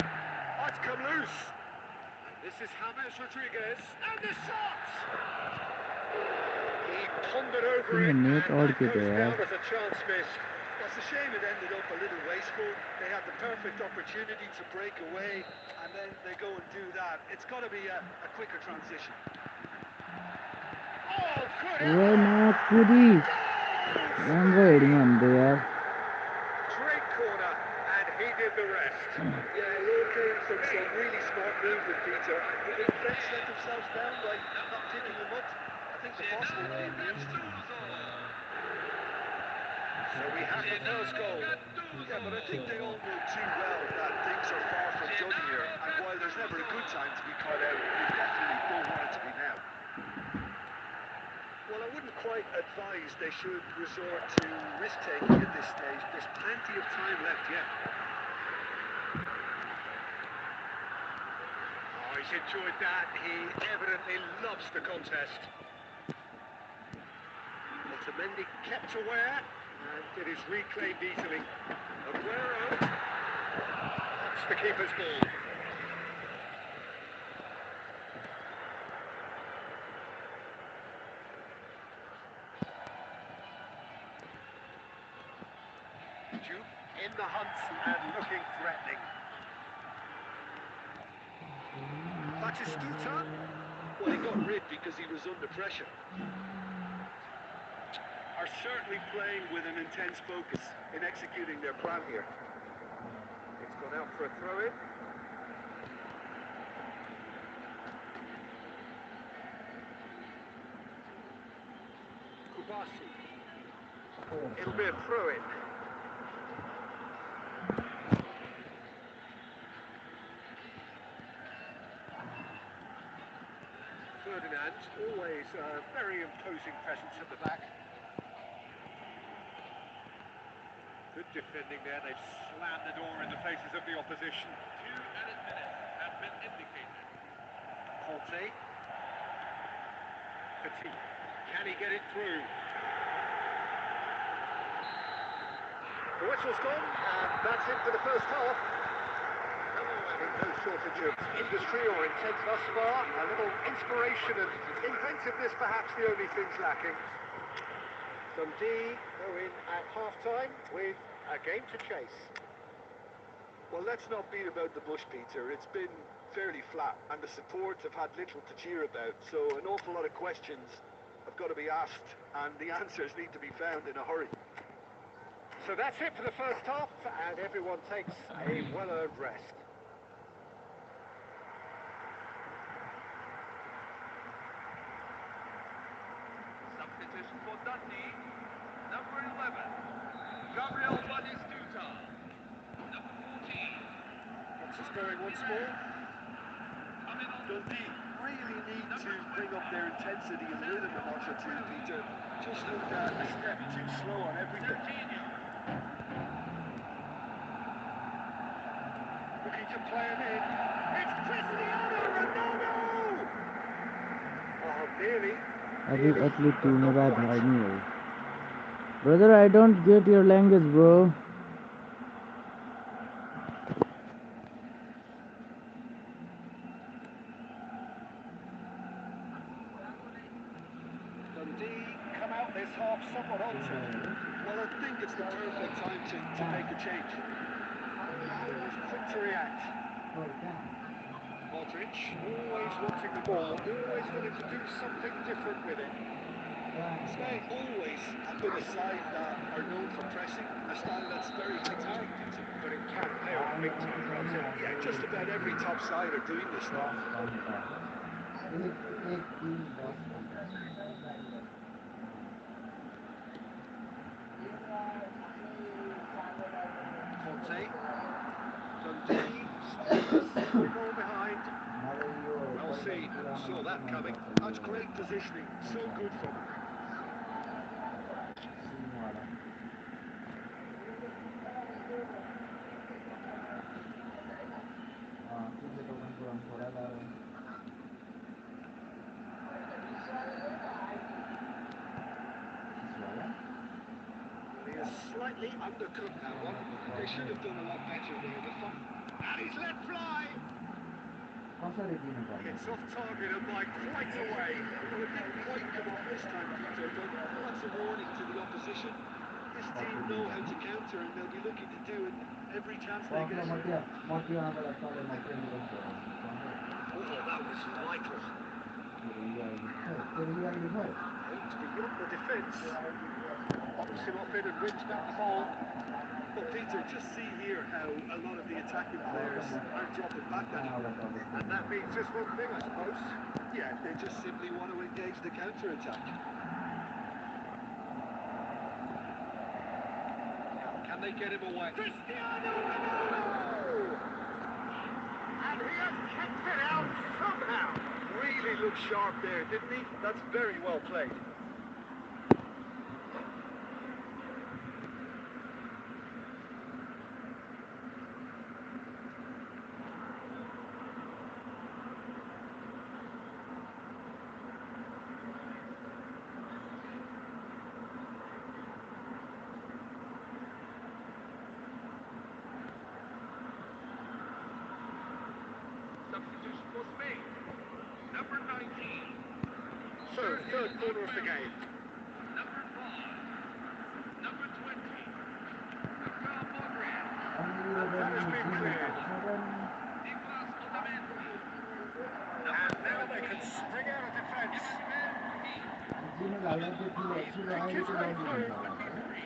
Oh, it's come loose. And this is James Rodriguez. And the shot! He pondered over it, and that goes down as a chance missed. Well, it's a shame it ended up a little wasteful. They had the perfect opportunity to break away, and then they go and do that. It's got to be a quicker transition. Oh, good Kudi. राम्रो heading हान्दै यार Great corner, and he did the rest. Yeah, it all came from some really smart movement, Peter. The big French let themselves down by not picking them up. I think the boss will be amused. So we have the first goal. Yeah, but I think they all know too well that things are far from done here. And while there's never a good time to be caught out, you definitely don't want it to be now. Well, I wouldn't quite advise they should resort to risk-taking at this stage. There's plenty of time left yet. Oh, he's enjoyed that. He evidently loves the contest. Otamendi kept aware, and it is reclaimed easily. Aguero. That's the keeper's ball. Duke in the hunt and looking threatening. Batistuta. Well, he got rid because he was under pressure. Are certainly playing with an intense focus in executing their plan here. It's gone out for a throw-in. Kubasi. It'll be a throw-in. Ferdinand, always a very imposing presence at the back. Good defending there, they've slammed the door in the faces of the opposition. 2 added minutes have been indicated. Conte. Petit. Can he get it through? The whistle's gone, and that's it for the first half. I think no shortage of industry or intent thus far. A little inspiration and inventiveness, perhaps the only things lacking. Dundee go in at half-time with a game to chase. Well, let's not beat about the bush, Peter. It's been fairly flat, and the supports have had little to cheer about, so an awful lot of questions have got to be asked, and the answers need to be found in a hurry. So that's it for the first half, and everyone takes a well-earned rest. Dundee, number 11, Gabriel Batistuta, number 14, What's the scoring once Perez, more? coming on the Dundee field, really need to bring up their intensity and rhythm a notch or two, Peter. Just look a step too slow on everything. Serginho, Looking to play him in. It's Cristiano Ronaldo! Oh, nearly. अभी athlete टूरने बाद भाई नहीं है brother I don't get your language bro Dundee come out this half somewhat altered. Well, I think it's the perfect time to make a change. He's quick to react. Modric, always wanting the ball, always willing to do something different with it. Spain always have been a side that are known for pressing, a style that's very high towering, Peter. But it can pay off big time, can't it? Yeah, just about every top side are doing this now. Conte, Dundee, steps the goal behind. Well seen, saw that coming. That's great positioning, so good from him. He is slightly undercooked that one. They should have done a lot better there. And he's let fly. It's off target and by quite a way. Well, it didn't quite come off this time, Peter, but that's a warning to the opposition. This team know how to counter and they'll be looking to do it every chance they get. Oh, that was vital. It's beyond the defence. Bumps him off it and wins back the ball. But Peter, just see here how a lot of the attacking players are dropping back now. And that means just one thing, I suppose. Yeah, they just simply want to engage the counter-attack. Can they get him away? Cristiano Ronaldo! And he has kicked it out somehow. Really looked sharp there, didn't he? That's very well played. substitution for Spain, number 19, So, third corner of the game. number 5, number 20, Luka Modric, That has been cleared. Nicolas Otamendi, And now they can spring out of defence. He's Picked his way through. 23.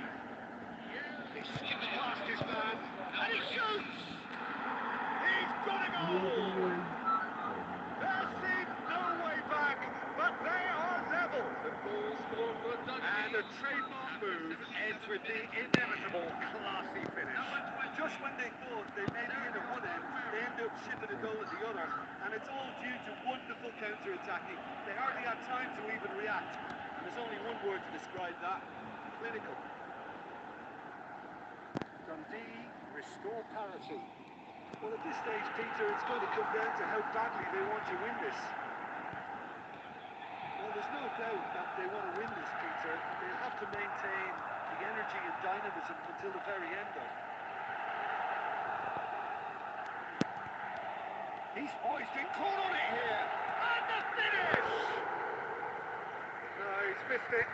He skips past his man. And he shoots! He's got a goal! There seemed no way back, but they are level. The goal scored for Dundee. And a trademark move ends with the inevitable classy finish. Number 20. Just when they thought they may be in at one end, they end up shipping a goal at the other. And it's all due to wonderful counter-attacking. They hardly had time to even react. And there's only one word to describe that: clinical. Dundee restore parity. Well, at this stage, Peter, it's going to come down to how badly they want to win this. Well, there's no doubt that they want to win this, Peter. They'll have to maintain the energy and dynamism until the very end, though. Oh, he's been caught on it here. And the finish! No, he's missed it.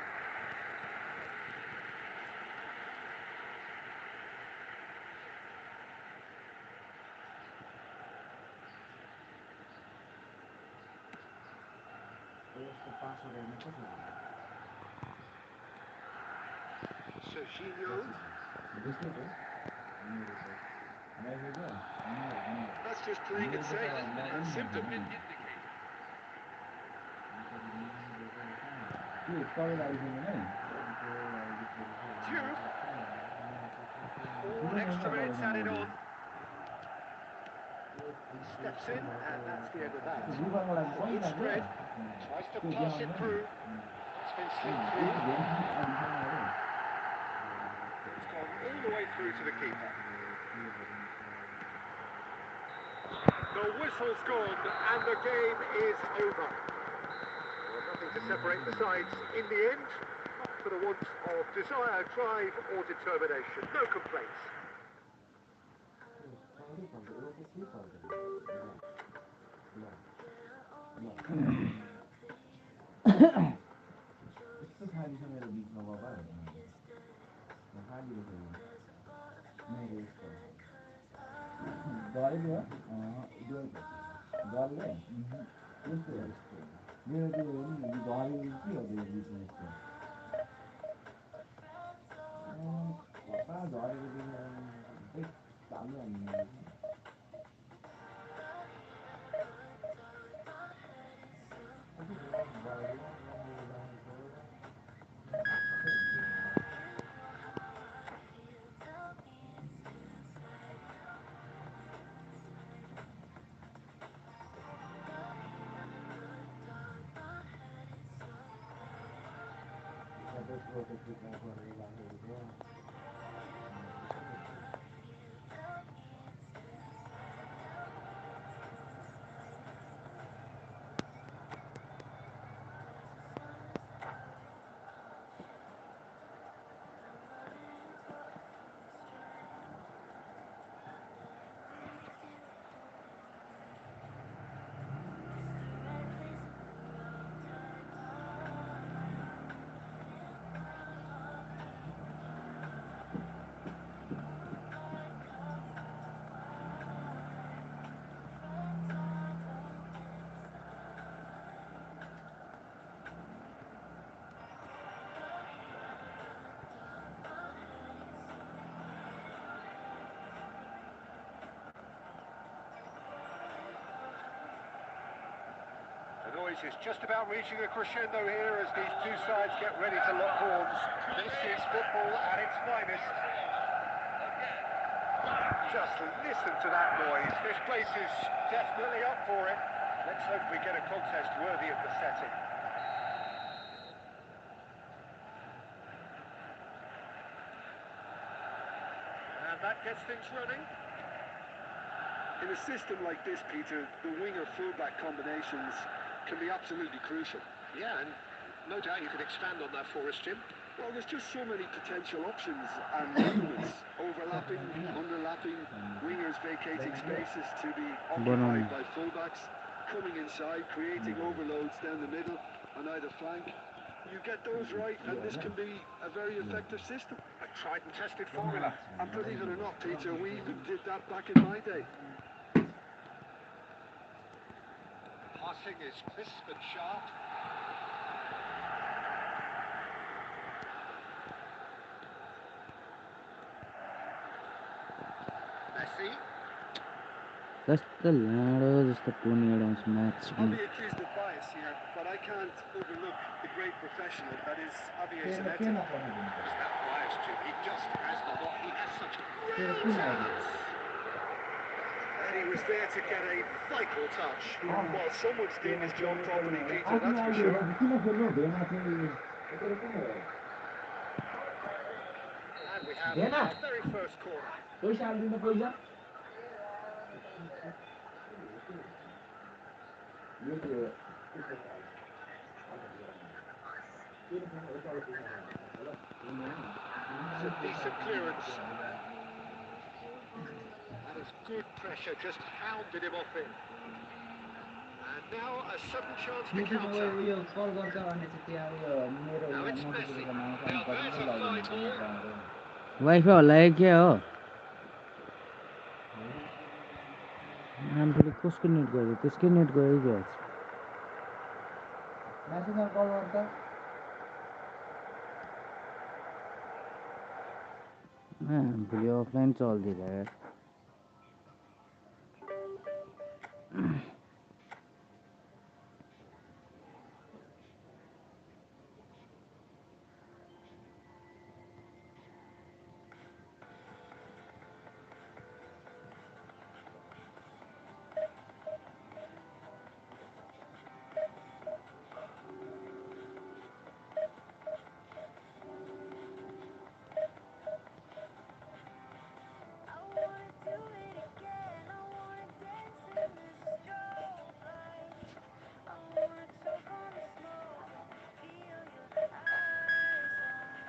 Serginho. That's just playing it safe and simple. tube. 4 extra minutes added on. Steps in, and that's the end of that. गुफाको लागि Good पनि spread. Tries to pass it through. It's been slipped through. It's gone all the way through to the keeper. The whistle's gone, and the game is over. Well, nothing to separate the sides in the end. Not for the want of desire, drive, or determination. No complaints. यस्तो खालीसँग मेरो बिचमा बाबा खाली मेरो यस्तो गरेको हो गरले यस्तो मेरो त्यो घरेको के हो त्यो बिचमा यस्तो कता झरेको त्यो चालु हाल्नु The noise is just about reaching a crescendo here as these two sides get ready to lock horns. This is football at its finest. Just listen to that noise. This place is definitely up for it. Let's hope we get a contest worthy of the setting. And that gets things running. In a system like this, Peter, the winger-fullback combinations can be absolutely crucial. Yeah, and no doubt you could expand on that for us, Jim. Well, there's just so many potential options and movements, overlapping, underlapping, wingers vacating spaces to be occupied by fullbacks, coming inside, creating overloads down the middle on either flank. You get those right, and this can be a very effective system. A tried and tested formula. And believe it or not, Peter, we even did that back in my day. Passing is crisp and sharp. Messi. कस्तो लाडो जस्तो कुनी उडाउँछ म्याचमा I'll be accused of bias here, but I can't overlook the great professional that is Javier Zanetti. Is that bias, Jim? He just has the lot. He has such real talent. And he was there to get a vital touch. Well, someone's doing his job properly, Peter, that's for sure. And we have our very first corner. It's a decent clearance. That is good pressure, just hounded him off it. And now a sudden chance to counter. Now it's Messi. Now there's a fly ball. Wifi होला है क्या हो आन्टीले कसको net गयो त्यसकै net गयो क्या आन्टीले offline चल्दिरहेँ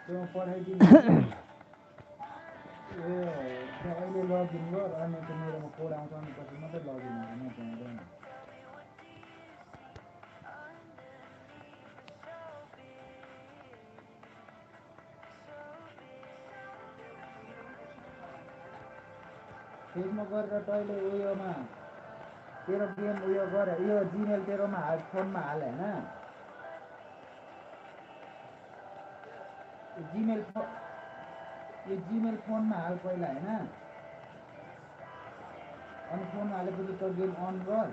त्यो पठाइदिनु ए त्यहाँ अहिले लगइन गर अनि त्यो मेरोमा कोड आउँछ अनि पछि मात्रै लगइन हुन्छ नत्र हुँदैन फेसमा गरेर तैँले उयोमा तेरो गेम उयो गर यो जिमेल तेरोमा हाल फोनमा हाल होइन यो जिमेल फोनमा हाल पहिला होइन अनि फोन हालेपछि त गेम अन गर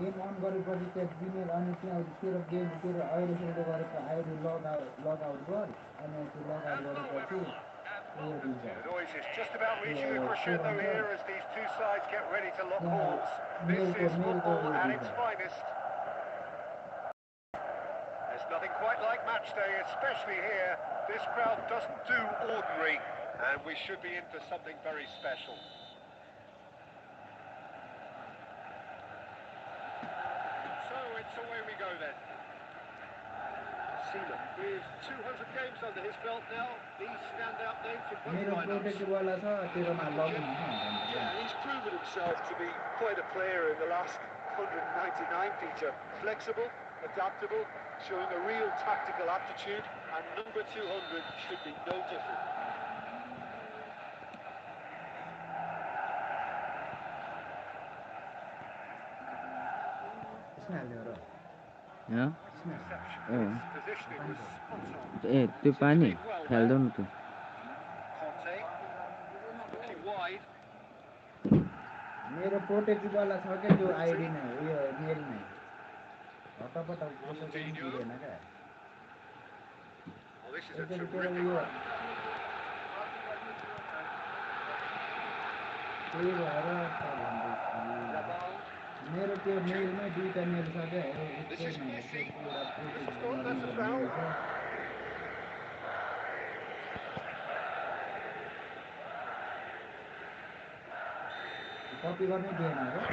गेम अन गरेपछि त्यहाँ जिमेल अनि त्यहाँ तेरो गेम तेरो अहिले सुरु गरेको आइडी लगआउट गर अनि त्यो लगआउट गरेपछि उयो दिन्छ The noise is just about reaching a crescendo here as these two sides get ready to lock horns. This is football at its finest. There's nothing quite like match day, especially here. This crowd doesn't do ordinary, and we should be in for something very special. So it's away we go then. Seaman, with 200 games under his belt now, the standout name from both मेरो lineups. प्रोटेक्टवाला छ तेरोमा login हुन्छ Yeah, he's proven himself to be quite a player in the last 199, Peter. Flexible, adaptable, showing a real tactical aptitude, and number 200 should be no different. Positioning was spot on. ए त्यो पानी खेल्दो न तँ Conte, looking wide. मेरो प्रोटेक्टवाला छ क्या त्यो ID नै उयो मेल नै हतपत कसैको पनि दिँदैन क्या Oh, this is a एकचोटि तेरो terrific उयो run. त्यही भएर त भन्दैछु Raval. मेरो त्यो मेलमै दुईवटा मेल छ क्या This is एकैमा Messi. एउटा This is protect that's a गर्ने foul. मेल छ कपी गर्नै दिएन अरे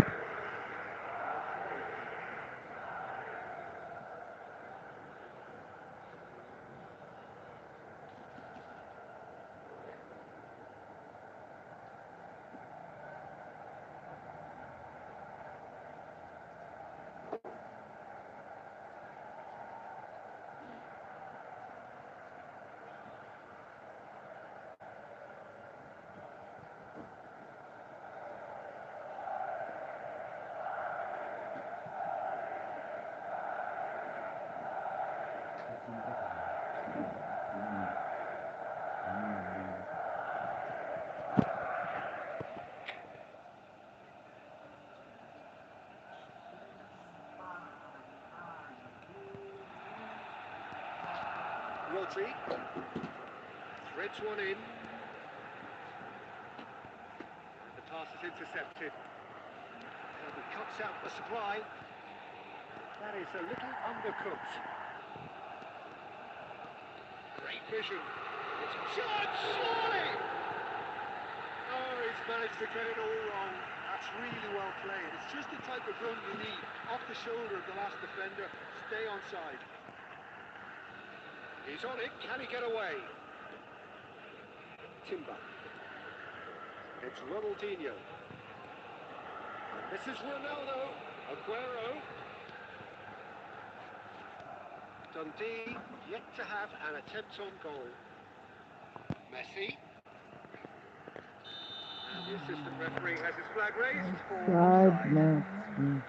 Rodri threads one in. And the pass is intercepted. And he cuts out the supply. That is a little undercooked. Great vision. It's George Slowly! Oh, he's managed to get it all wrong. That's really well played. It's just the type of run you need. Off the shoulder of the last defender. Stay onside. He's on it. Can he get away? Timber. It's Ronaldinho. This is Ronaldo. Aguero. Dundee yet to have an attempt on goal. Messi. And the assistant referee has his flag raised for offside.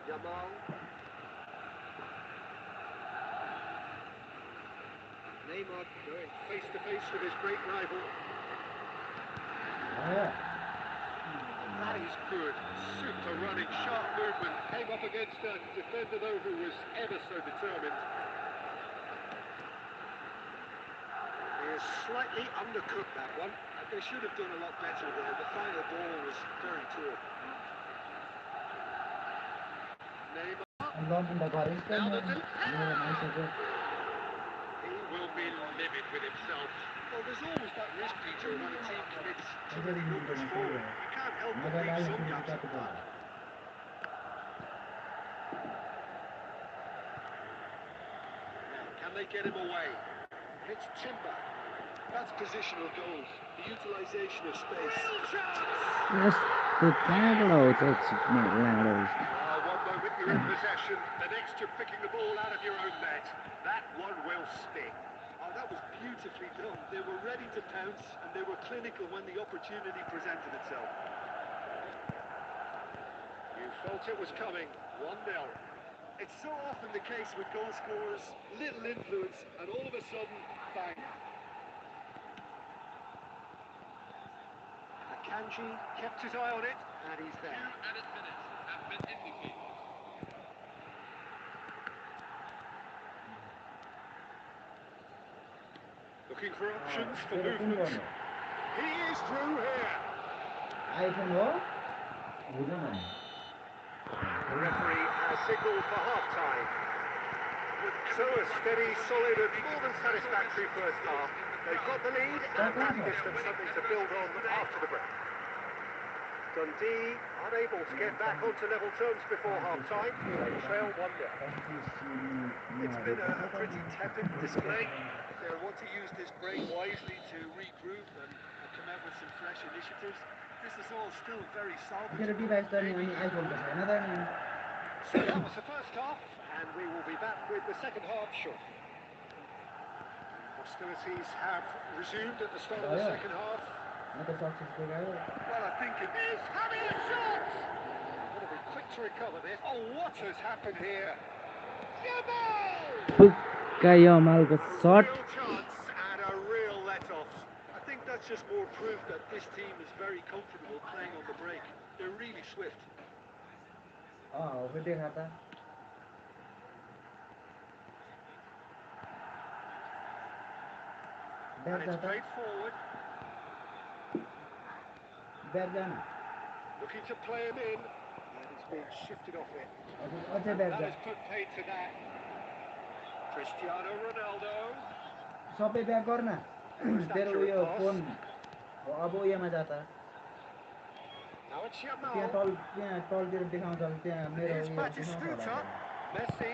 Yamal. Neymar going face to face with his great rival. That is good. Super running, sharp movement. Came up against a defender though who was ever so determined. He is slightly undercooked that one. They should have done a lot better there. The final ball was very poor. Neymar. Login त गरेको Now the मेरोमा आइसक्यो he will be livid with himself. Well, there's always that risk, Peter, when a team commits too many numbers forward. You can't help but leave some gaps at the back. Can they get him away? It's Timber. That's positional goals. The utilisation of space. यस्तो कहाँबाट हो त्यो छिट्ने लाडो One moment you're in possession, the next you're picking the ball out of your own net. That one will sting. Oh, that was beautifully done. They were ready to pounce and they were clinical when the opportunity presented itself. You felt it was coming. 1-0. It's so often the case with goal scorers, little influence, and all of a sudden, bang. Akanji kept his eye on it, and he's there. 2 added minutes have been indicated. Looking for options for movement. He is through here. iPhone हो बुझ्न न The referee has signalled for half-time. So a steady, solid and more than satisfactory first half. They've got the lead and that gives them something to build on after the break. Dundee unable to get back onto level terms before half-time. They trail 1-0. It's been a pretty tepid display. They'll want to use this break wisely to regroup and come out with some fresh initiatives. This is all still very salvageable. तेरो device त नि अनि iPhone त छैन त नि So that was the first half, and we will be back with the second half shortly. Hostilities have resumed at the start of the second half. म त सक्सेस देखायो Well, I think it He's having a shot! Got to be quick to recover this. Oh, what has happened here? Jabal! ठुक्का यमालको Real सर्ट chance and a real let-off. I think that's just more proof that this team is very comfortable playing on the break. They're really swift. हो फेरि देखा त And bag it's जा played forward. Bag जान Looking to play him in. And he's being shifted off it. अझै bag That जा has put paid to that. Cristiano Ronaldo. सबै bag गर्न तेरो उयो फोन अब उयोमा जा त Now it's त्यहाँ Jamal. तलतिर देखाउँछ त्यहाँ मेरो Here's उयो देखाउँछ Batistuta. होला Messi.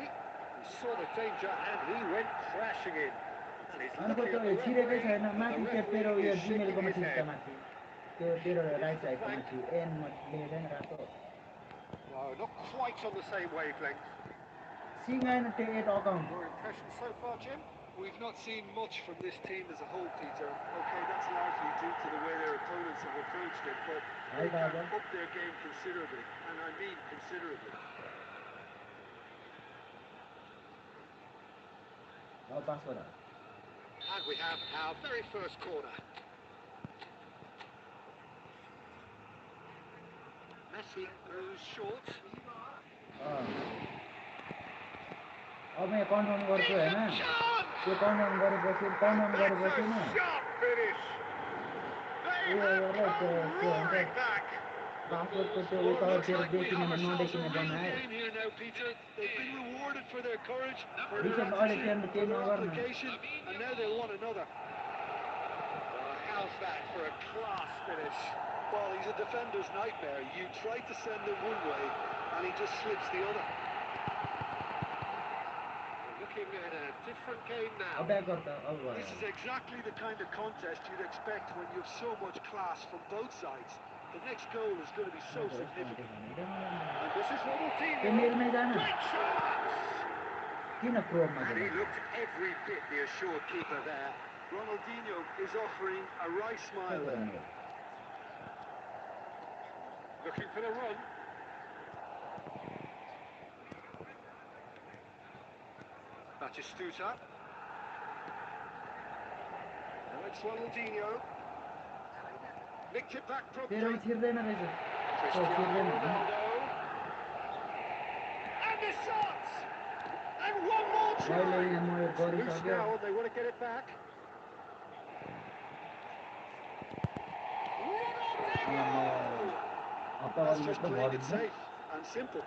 He saw the danger and he went crashing in. And he's अनि looking त्यो at the छिरेकै referee. छैन And माथि the त्यो तेरो referee उयो is shaking जिमेलकोमा his थिच्छ head. माथि त्यो तेरो राइट साइडको माथि एनमा लेखेको छैन रातो No, not quite on the same wavelength. सिङ आएन त्यो एट account Your impression so far, Jim? We've not seen much from this team as a whole, Peter. Okay, that's largely due to the way their opponents have approached it, but they can up their game considerably, and I mean considerably. पास गर And we have our very first corner. Messi moves short. अब यहाँ confirm गर्छु होइन त्यो confirm गरेपछि नि Sharp finish. They उयो have गरेर त्यो come के roaring भन्छ back. पासवर्डको त्यो Well, उयो it looks तेरो like we देखिने have ourselves a नदेखिने real बनायो game here now, Peter. They've been rewarded for their courage, for their रिसेप अहिले attitude, त्यहाँ for their नगर्नु application, and now they want another. Well, how's that for a class finish? Well, he's a defender's nightmare. You try to send him one way, and he just slips the other. Looking at a different game now. अब back गर त अब This is exactly the kind of contest you'd expect when you have so much class from both sides. The next goal is going to be so significant. And this is त्यो Ronaldinho. मेलमै जान Great chance! किन क्रोममा And he looked every bit the assured keeper there. Ronaldinho is offering a wry smile there. Looking for the run. Batistuta. Now it's Ronaldinho. Nicked it back तेरो promptly. छिर्दैन रहेछ Cristiano Ronaldo. And the shot! And one more मैले try! यहाँ म यो It's loose गरिसक्यो now, they want to get it back. That's just playing it safe and simple.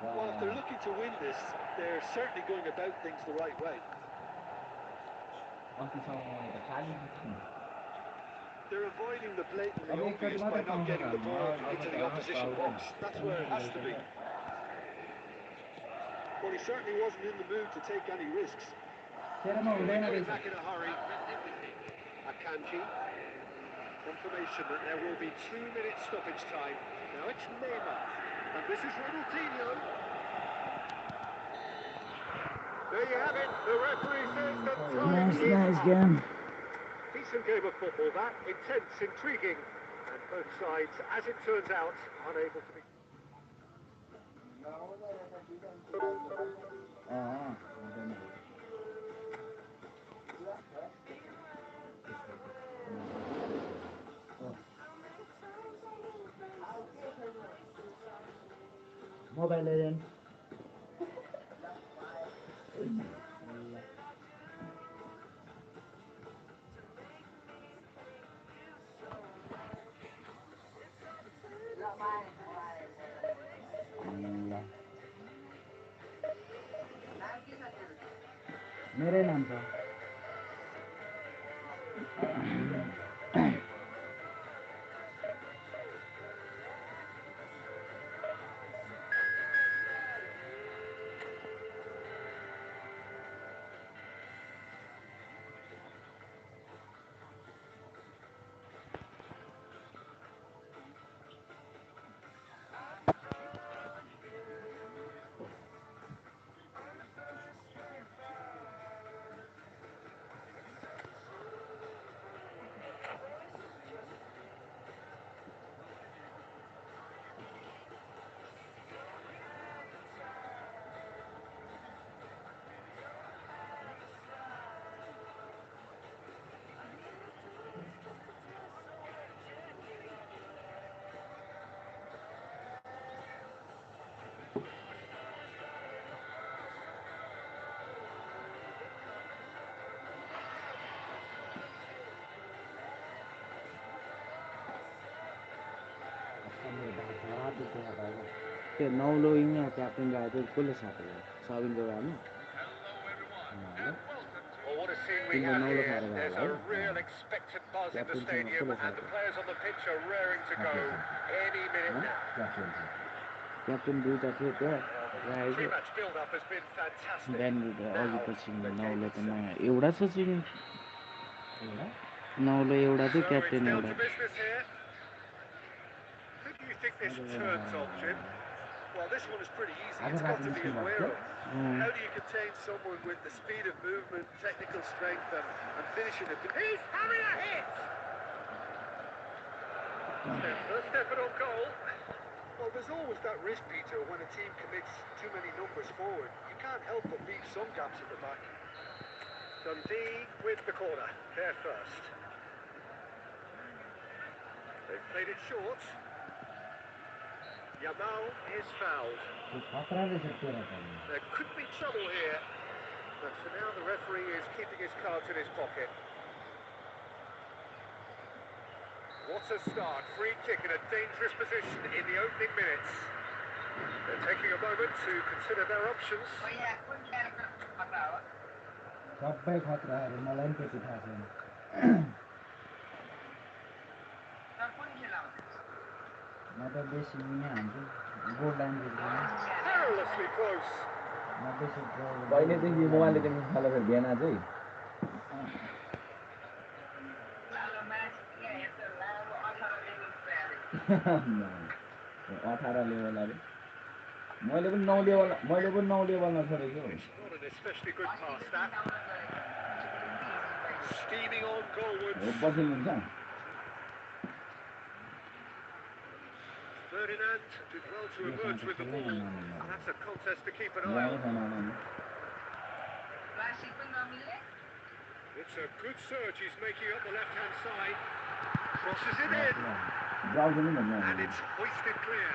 Well, if they're looking to win this, they're certainly going about things the right way. अस्तिसम्म त खाली They're avoiding the blatantly अब एकचोटि obvious by मात्रै not पाउँछ getting the त ball अब into त the opposition पाउँदैन box. That's where it has to be. Well, he certainly wasn't in the mood to take any risks. खेलमा हुँदैन Coming रहेछ back in a hurry. Akanji. Confirmation that there will be 2 minutes stoppage time. Now it's Neymar. And this is Ronaldinho. There you have it. The referee says that time is nice up. game. Decent game of football that. Intense, intriguing. And both sides, as it turns out, unable to be... हुँदैन mobile agent मेरै नाम छ त्यो नौलो wing captain गएको थियो कसले साथेको सबिनको गाडी Hello everyone and welcome to Well, what a scene we तिम्रो have नौलो here. खाएर गयो There's होला a है real expectant buzz in the क्याप्टेनसँग stadium, कसले and the साथ्यो players on the pitch are raring to go any minute now. Captain दुईटा थियो त्यहाँ राखेको Pre-match build-up has been fantastic. Bihan Now, अघि पछि the game नौलो त itself. एउटा छ चिनी नौलो एउटा थियो So it's क्याप्टेन down एउटा to business here. Who do you think this turns on, Jim? Well, this one is pretty easy. It's got to be Aguero. How do you contain someone with the speed of movement, technical strength, and finishing it? He's having a hit! First effort on goal. Well, there's always that risk, Peter, when a team commits too many numbers forward. You can't help but leave some gaps at the back. Dundee with the corner. There first. They've played it short. Yamal is fouled. There could be trouble here, but for now the referee is keeping his cards in his pocket. What a start. Free kick in a dangerous position in the opening minutes. They're taking a moment to consider their options. सबै खतराहरू मलाई पनि त्यति थाहा छैन म त बेसी नै हान्छु गोल लाइन Perilously close. पहिलेदेखि मोबाइलदेखि थाहा फेरि बिहान चाहिँ 18 लेभल अरे मैले पनि 9 लेभलमा छोडेको It's not an especially good pass, that. Steaming on goalwards. हो पछि हुन्छ Ferdinand did well to emerge with the ball. That's a contest to keep an eye on. It's a good surge he's making up the left-hand side. Crosses it in. And it's hoisted clear.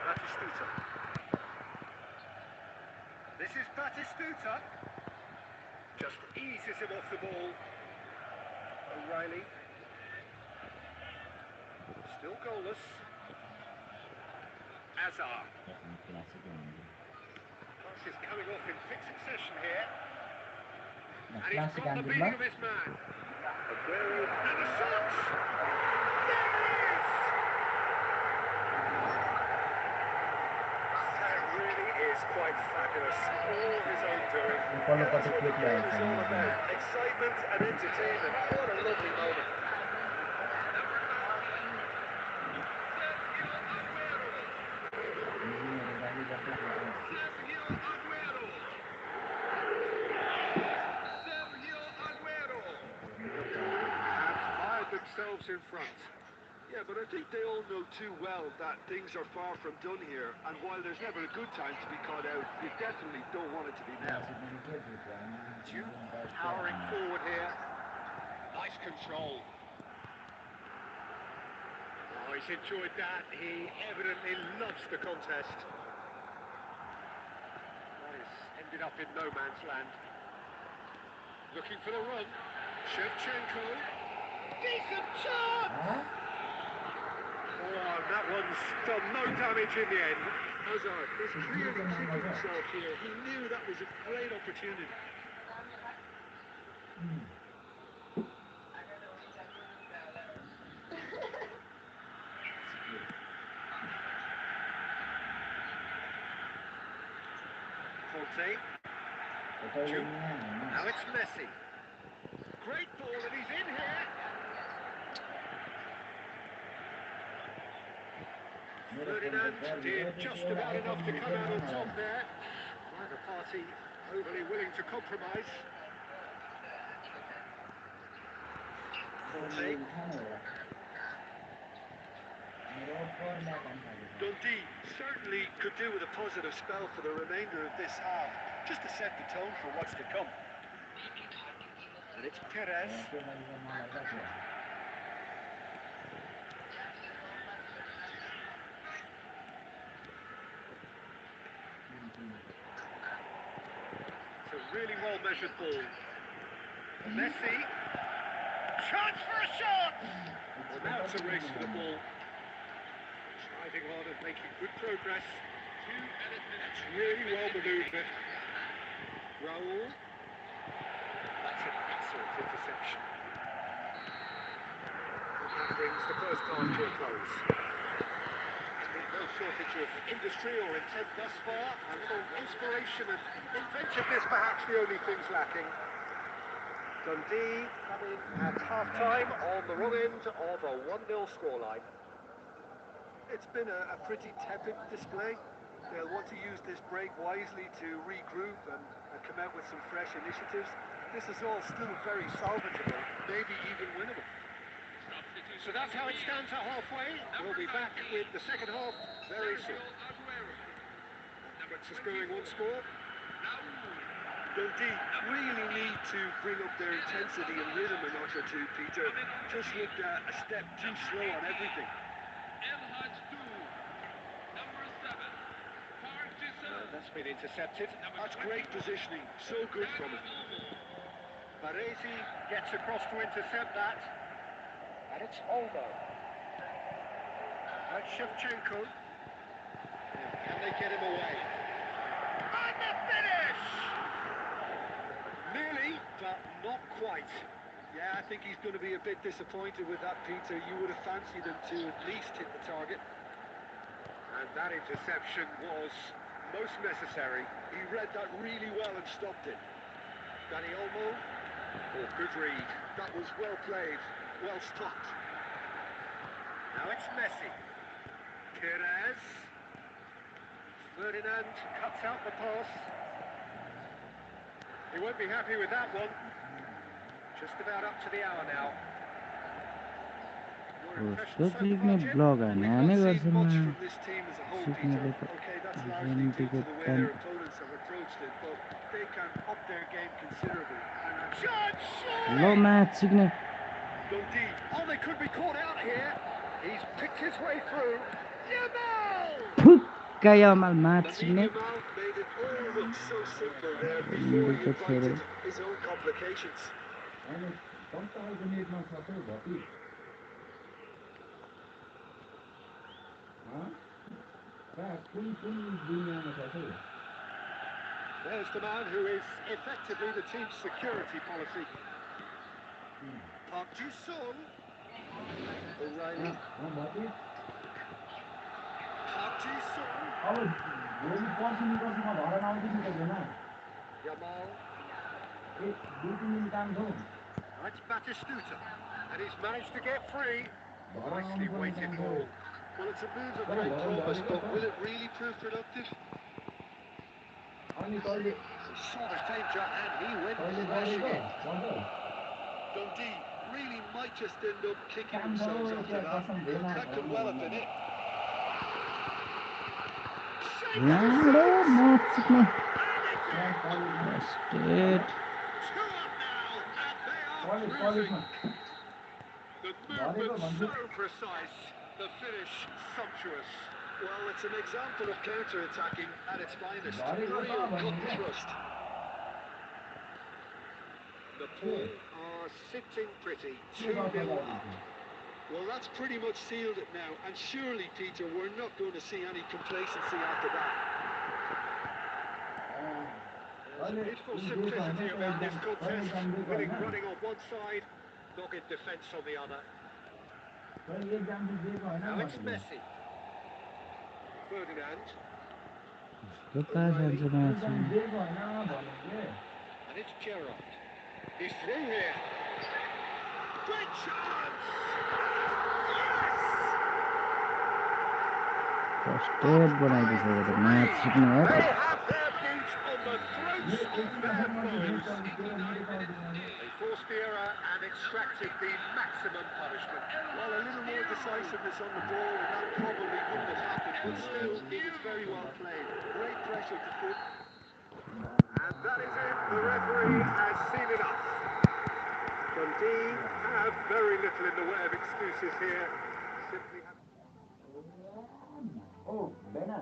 Batistuta. This is Batistuta. Just eases him off the ball. O'Reilly. Still goalless. Azar. Pass Passes coming off in quick succession here. And he's classic got the हान्दिनु beating ल of his man. Aguero and a shot. There it is! That really is quite fabulous. All his own doing. पल्लो Yeah, that's पट्टि what the केटी game आउँछ is all about. Excitement and entertainment. What a lovely moment. Sergio Aguero. Sergio Aguero. Have fired themselves in front. Yeah, but I think they all know too well that things are far from done here, and while there's never a good time to be caught out, you definitely don't want it to be now. Duke powering forward here. Nice control. Oh, he's enjoyed that. He evidently loves the contest. That has ended up in no man's land. Looking for the run. Shevchenko. Decent shot! Oh, that one's done no damage in the end. Hazard is clearly kicking himself here. He knew that was a great opportunity. Conte. Now it's Messi. Great ball and he's in here. Ferdinand did just about enough to come out on top there. Neither party overly willing to compromise. Conte. Dundee certainly could do with a positive spell for the remainder of this half, just to set the tone for what's to come. And it's Perez. It's a really well-measured ball. Messi. Chance for a shot! Well, now it's a race for the ball. Driving hard and making good progress. 2 minutes. It's really well manoeuvred. Raul. That's an excellent interception. That brings the first half to a close. No shortage of industry or intent thus far, and for inspiration and inventiveness perhaps the only things lacking. Dundee coming at half-time on the wrong end of a 1-0 scoreline. It's been a pretty tepid display. They'll want to use this break wisely to regroup and come out with some fresh initiatives. This is all still very salvageable, maybe even winnable. So that's how it stands at halfway. We'll be back with the second half very soon. It's a scoring once more. Dundee really need to bring up their intensity and rhythm a notch or two, Peter. Just looked a step too slow on everything. That's been intercepted. That's great positioning. So good from him. Baresi gets across to intercept that. And it's Olmo. That's Shevchenko. Can they get him away? And the finish! Nearly, but not quite. Yeah, I think he's going to be a bit disappointed with that, Peter. You would have fancied him to at least hit the target. And that interception was most necessary. He read that really well and stopped it. Dani Olmo. Oh, good read. That was well played, well stopped. Now it's Messi. Perez. Ferdinand cuts out the pass. He won't be happy with that one. Just about up to the hour now. Your impressions so far, Jim? Blog We've हाने not गर्छ seen much म from this team as a whole, सिक्नेले Peter. त Okay, that's largely due जेन्टीको to the way time their opponents have approached it, but they can up their game considerably. And Judge, low match सिक्ने Dundee. Oh, they could be caught out here. He's picked his way through. Yamal! फुक्का Yamal match Lamine सिक्ने Yamal made it all look so simple there before he invited his own complications. अनि कस्तो खालको नेटमा छ त भति कहाँ कुन दुनियाँमा छ त There's the man who is effectively the team's security policy. Park Ji-sung. O'Reilly. Park Ji-sung. अब भोलि पर्सि निकर्सीमा घर आउँछु नि त बेला Yamal. एक दुई तिन दिन काम छ That's Batistuta. And he's managed to get free. घर Nicely आउनुपर्ने weighted काम ball. छ Well, it's a move of great promise, but will it really prove productive? अनि तैँले Saw the danger and he went तैँले flashing गरेको in. गर्छ Dundee really might just end up kicking काम themselves गरौँ after त्यहाँ that. कसम भेना That could well have been it. Lado match सिक्ने त्यहाँ कलेजमा state 2 up now, and they are college cruising. कलेजमा The भनेको movement भन्छु so precise, the finish sumptuous. Well, it's an example of counter-attacking at its finest. भनेको Real त cut भने क्या thrust. The Paul are sitting pretty, के 2-0 गर्छ up. दाजु Well, that's pretty much sealed it now, and surely, Peter, we're not going to see any complacency after that. There's a beautiful simplicity about this contest, winning running on one side, dogged defence on the other. तैँले exam चाहिँ दिएको होइन Now it's भनेको Messi. Ferdinand. कहाँ जान्छ match exam दिएको होइन भनेको And it's Gerrard. He's through here. Great chance! State बनाइदिसक्यो त म्याच सिक्ने हो They have their boots on the throats of their foes. They forced the error and extracted the maximum punishment. Well, a little more decisiveness on the ball, and that probably wouldn't have happened, but still, it was very well played. Great pressure to put. And that is it. The referee has seen enough. Dundee have very little in the way of excuses here. Simply have... O भेना